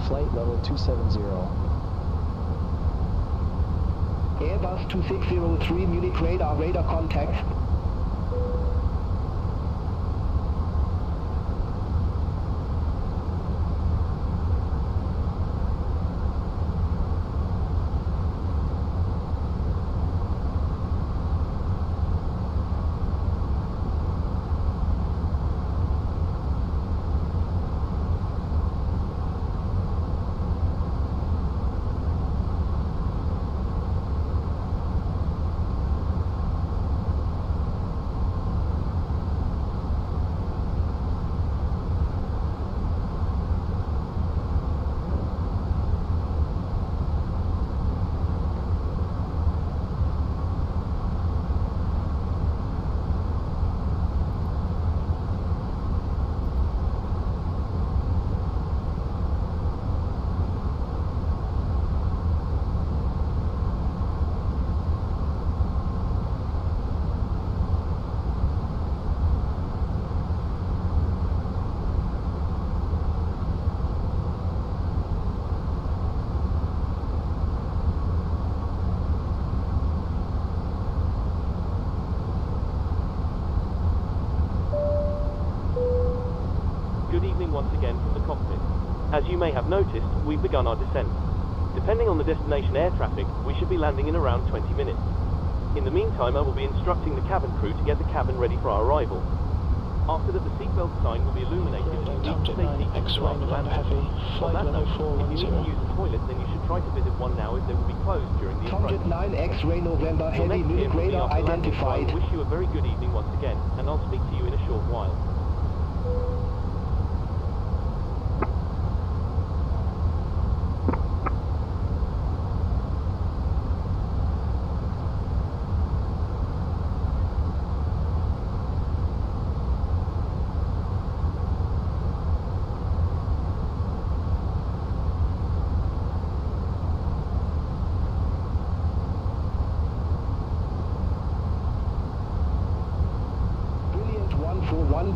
flight level 270. Airbus 2603, Munich radar, radar contact. As you may have noticed, we've begun our descent. Depending on the destination air traffic, we should be landing in around 20 minutes. In the meantime, I will be instructing the cabin crew to get the cabin ready for our arrival. After that, the seatbelt sign will be illuminated. Target 9, X-ray, November Heavy, flight level 410. If you need to use the toilet, then you should try to visit one now, as they will be closed during the approach. Target 9, X-ray, November Heavy, Munich radar identified. I wish you a very good evening once again, and I'll speak to you in a short while.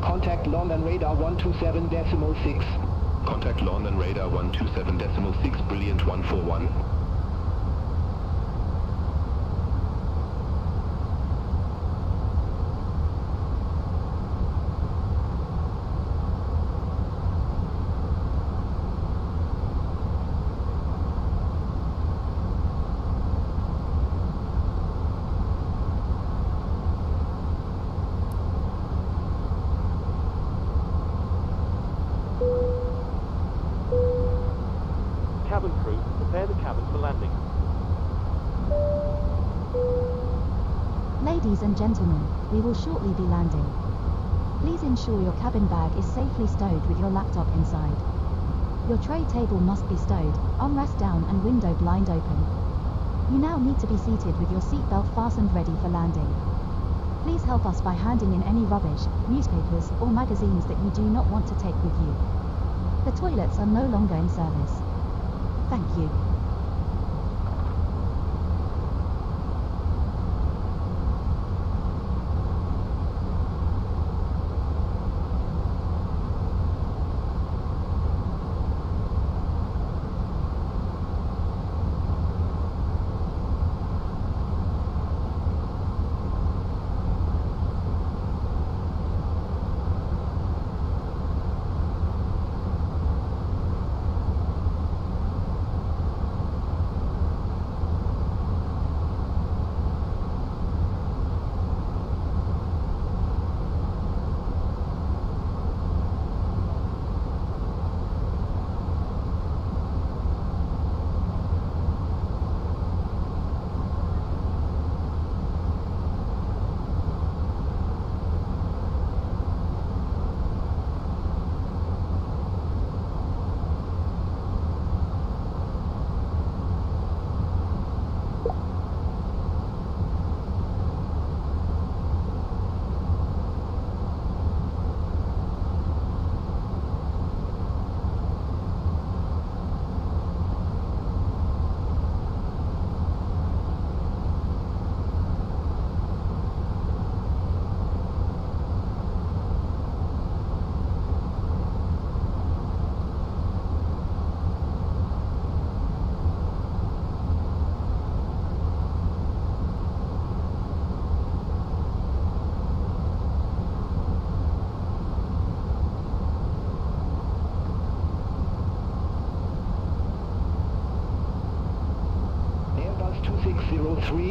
Contact London radar 127.6. Contact London radar 127.6, brilliant 141. Cabin crew, prepare the cabin for landing. Ladies and gentlemen, we will shortly be landing. Please ensure your cabin bag is safely stowed with your laptop inside. Your tray table must be stowed, armrest down and window blind open. You now need to be seated with your seatbelt fastened ready for landing. Please help us by handing in any rubbish, newspapers or magazines that you do not want to take with you. The toilets are no longer in service. Thank you.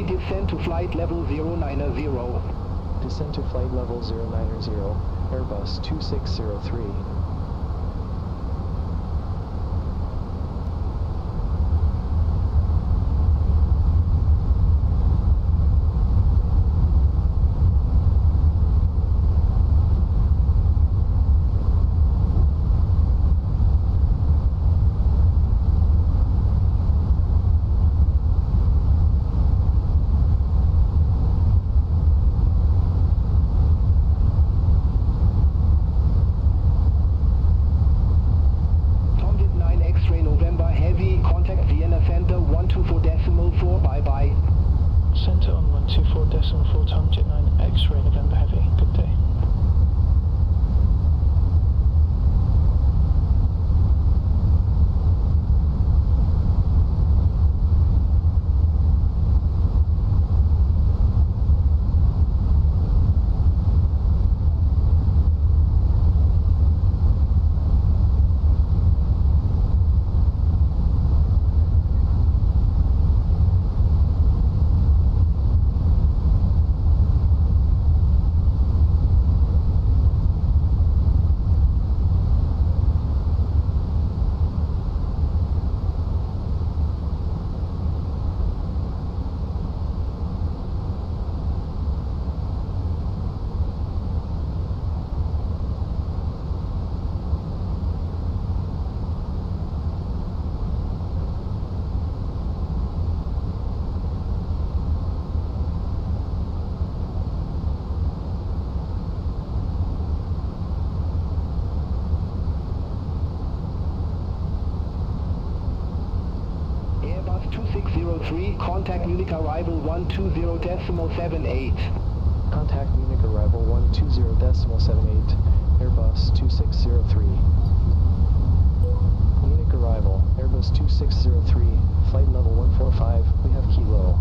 Descend to flight level 090. Descend to flight level 090, Airbus 2603. 603, contact Munich arrival 120.78. Contact Munich arrival 120.78, Airbus 2603. Munich arrival, Airbus 2603, flight level 145, we have kilo.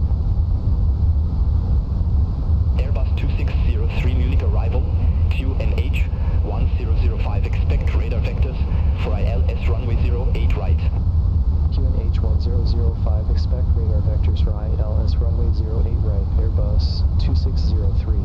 Airbus 2603 Munich arrival, QNH 1005, expect radar vectors for ILS runway 08 right. QNH 1005, expect radar vectors for ILS runway 08 right, Airbus 2603.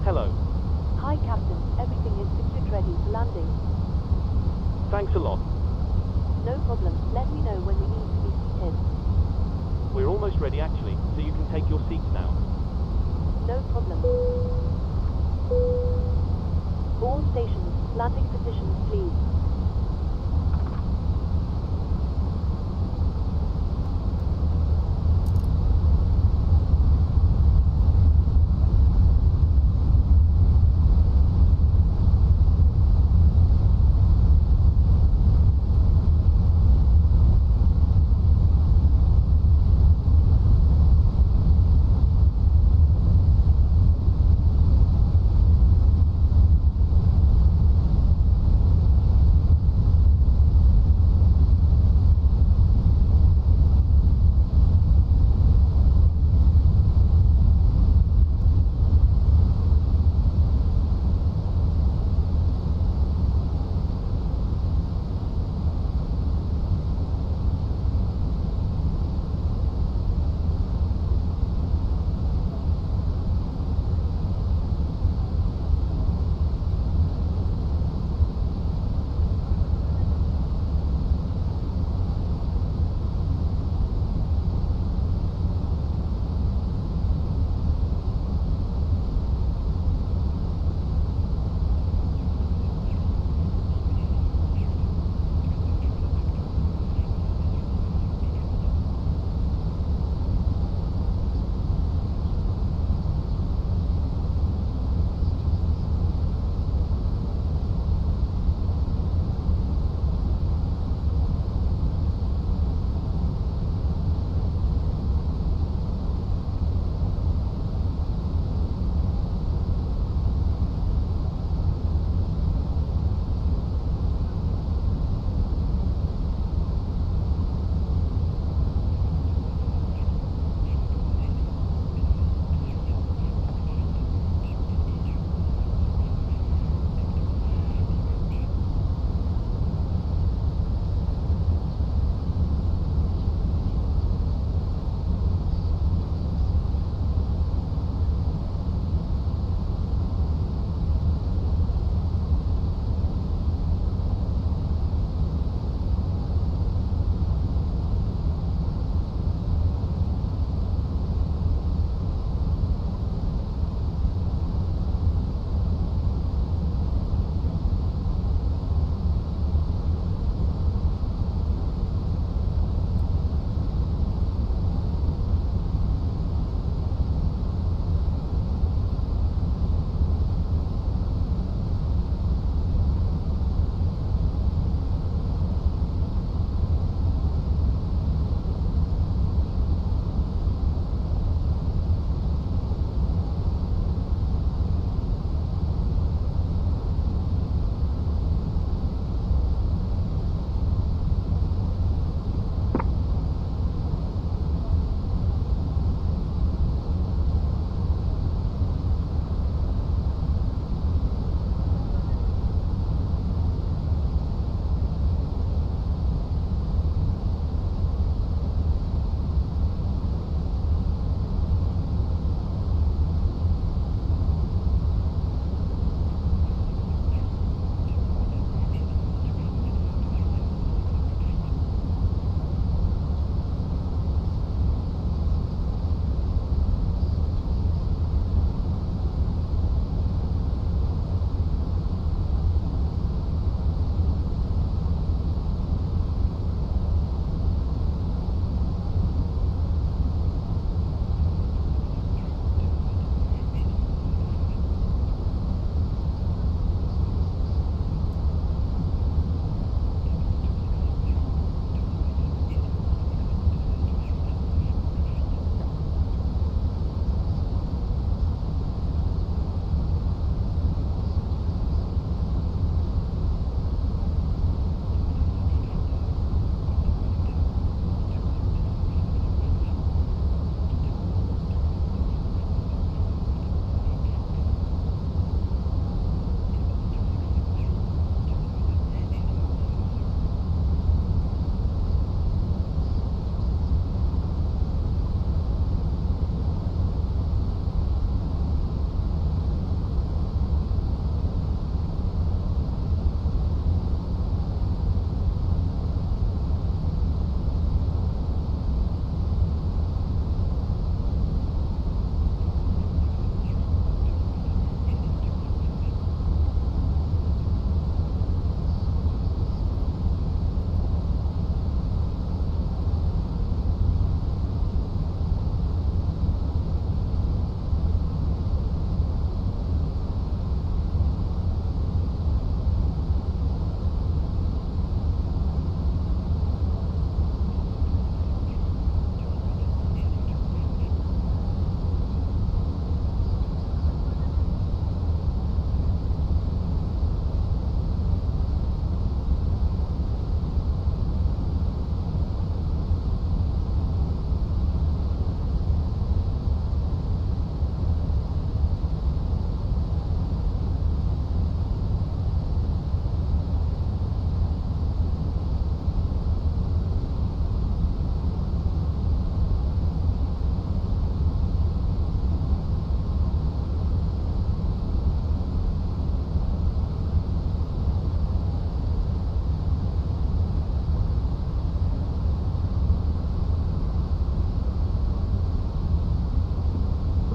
Hello. Hi, Captain. Everything is fixed ready for landing. Thanks a lot. No problem. Let me know when we need to be seated. We're almost ready actually, so you can take your seats now. No problem. All stations, landing positions, please.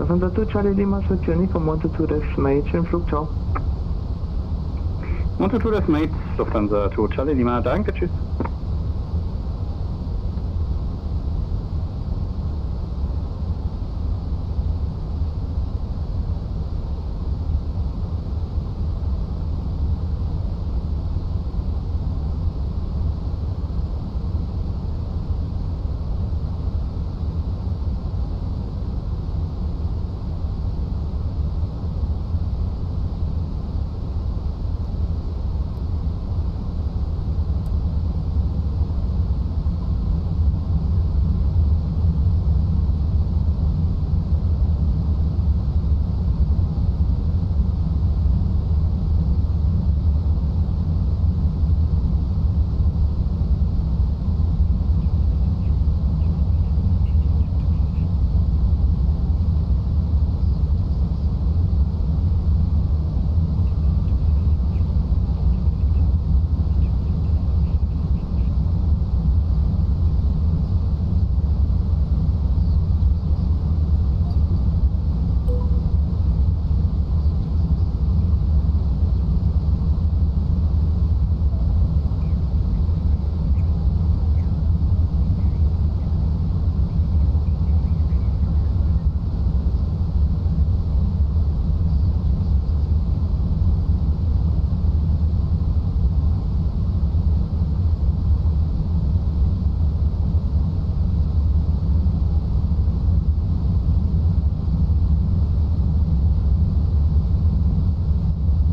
Lufthansa 2 Charlie Lima, switch Uniform 122 Decimate, schönen Flug, ciao. 122 Decimate, Lufthansa 2 Charlie Lima, danke, tschüss.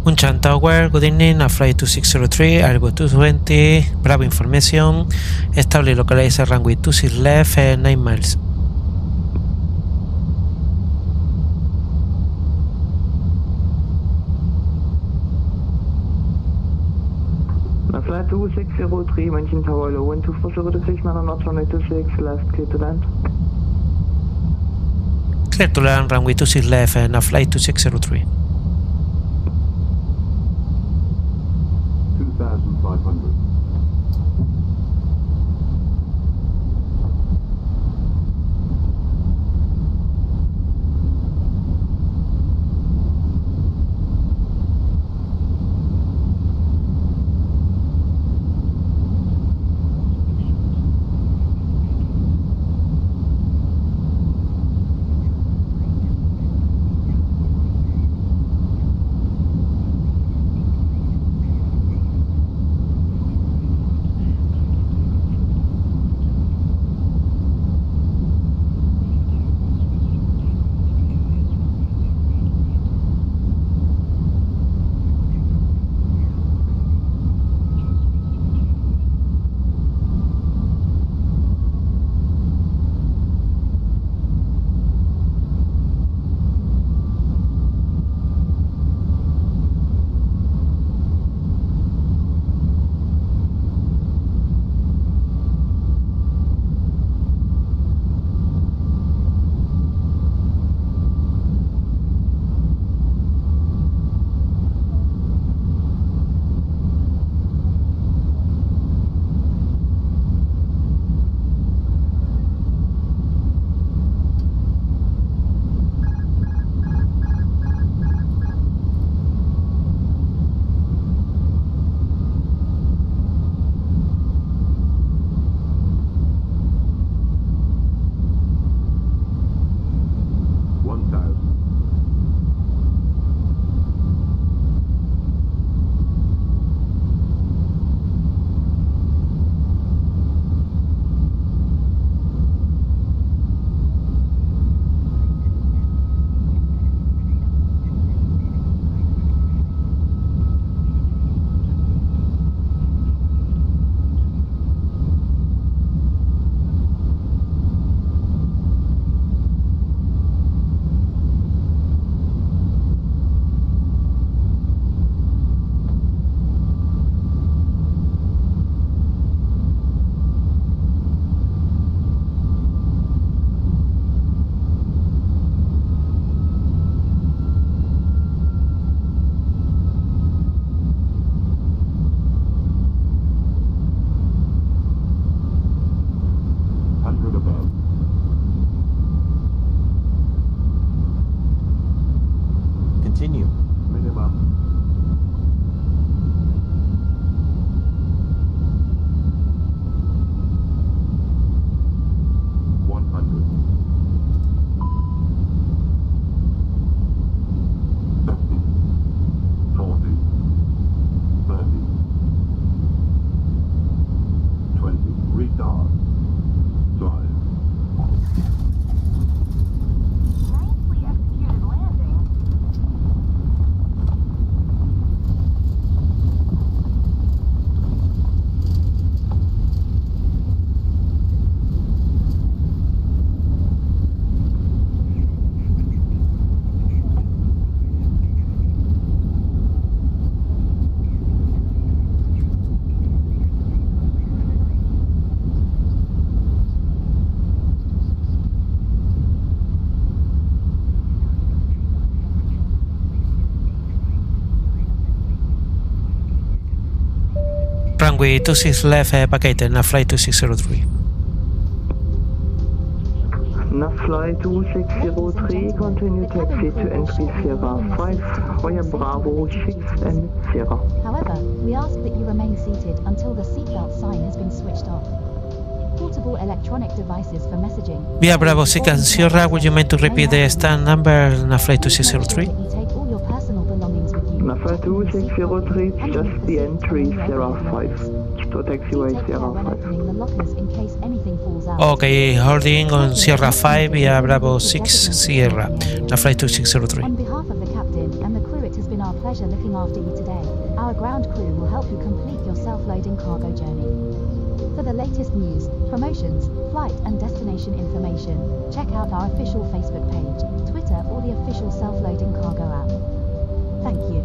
Munich Tower, good evening, a flight 2603, Aeropuerto 220, Bravo information, estably localizer runway 26 left, 9 miles. Flight 2603, Munich Tower, low wind 2406, man not runway 26 left, clear to land. Clear to land, runway 26 left, and a flight 2603. 2,500. minimum. Runway 26 left vacated, now flight 2603. Now flight 2603, continue taxi to entry Sierra 5, Royal Bravo 6 and Sierra. However, we ask that you remain seated until the seatbelt sign has been switched off. Portable electronic devices for messaging. Via Bravo 6 and Sierra, would you mind to repeat the stand number, now flight 2603? Now flight 2603, just the entry Sierra 5. To taxiway Sierra 5. Okay, holding on Sierra 5 via Bravo 6 Sierra. Now flight 2603. On behalf of the captain and the crew, it has been our pleasure looking after you today. Our ground crew will help you complete your self-loading cargo journey. For the latest news, promotions, flight and destination information, check out our official Facebook page, Twitter or the official self-loading cargo app. Thank you.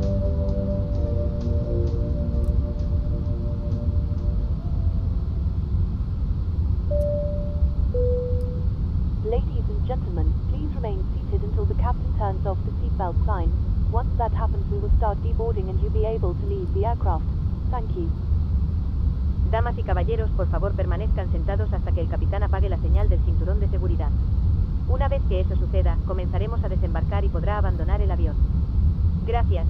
Ladies and gentlemen, please remain seated until the captain turns off the seatbelt sign. Once that happens, we will start deboarding and you'll be able to leave the aircraft. Thank you. Damas y caballeros, por favor permanezcan sentados hasta que el capitán apague la señal del cinturón de seguridad. Una vez que eso suceda, comenzaremos a desembarcar y podrá abandonar el avión. Gracias.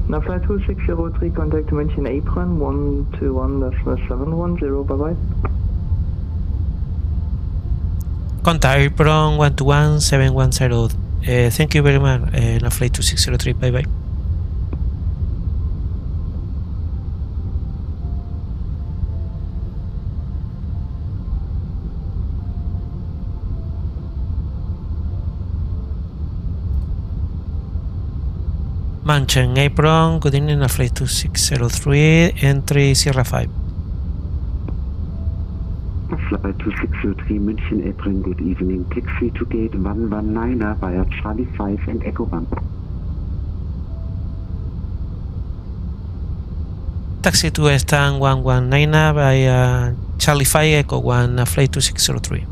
Now flight 2603, contact München apron 121-710, bye-bye. Contact apron 121-710. Thank you very much. Now flight 2603, bye-bye. München apron, good evening, flight 2603, entry Sierra 5. Flight 2603, München apron, good evening, taxi to gate 119 via Charlie 5 and Echo 1. taxi to stand 119 by Charlie 5 Echo 1 flight 2603.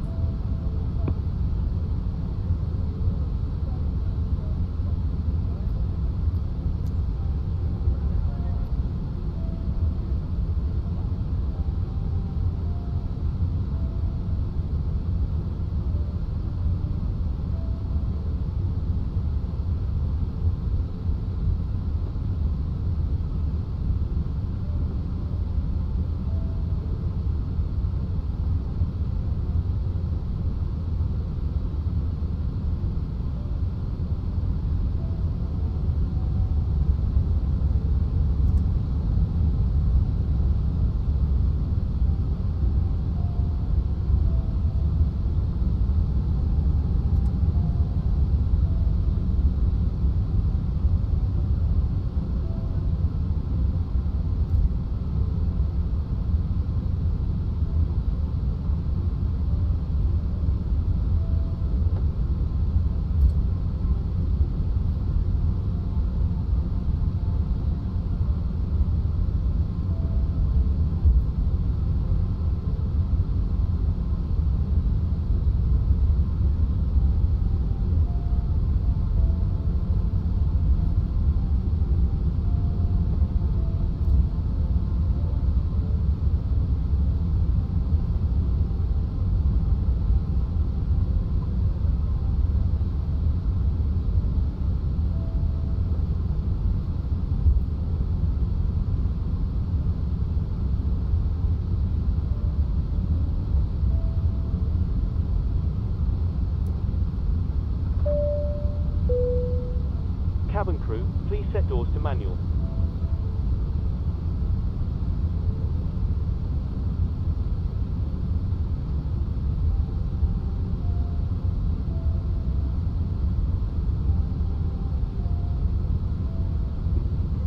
Cabin crew, please set doors to manual.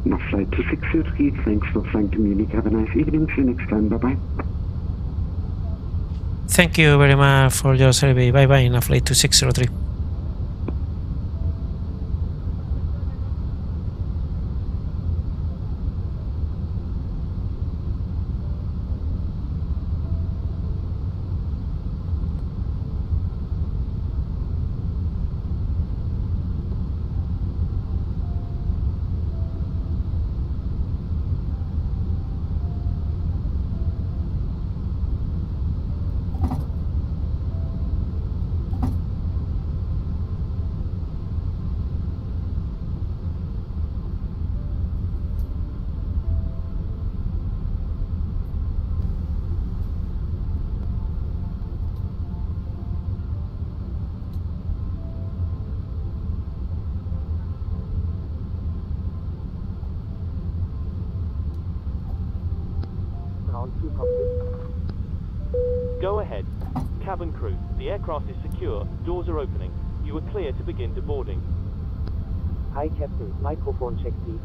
Now flight 2603, thanks for flying to Munich. Have a nice evening. See you next time. Bye-bye. Thank you very much for your survey. Bye bye in a flight 2603. Go ahead. Cabin crew, the aircraft is secure, doors are opening. You are clear to begin deboarding. Hi Captain, microphone check please.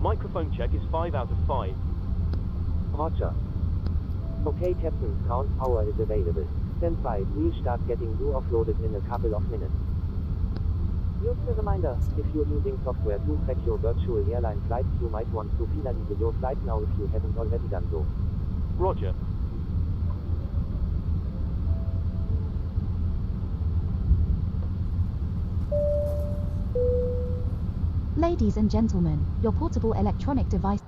Microphone check is 5 out of 5. Roger. Okay Captain, ground power is available. Stand by, we'll start getting you offloaded in a couple of minutes. Just a reminder, if you're using software to track your virtual airline flights, you might want to finalize your flight now if you haven't already done so. Roger. Ladies and gentlemen, your portable electronic device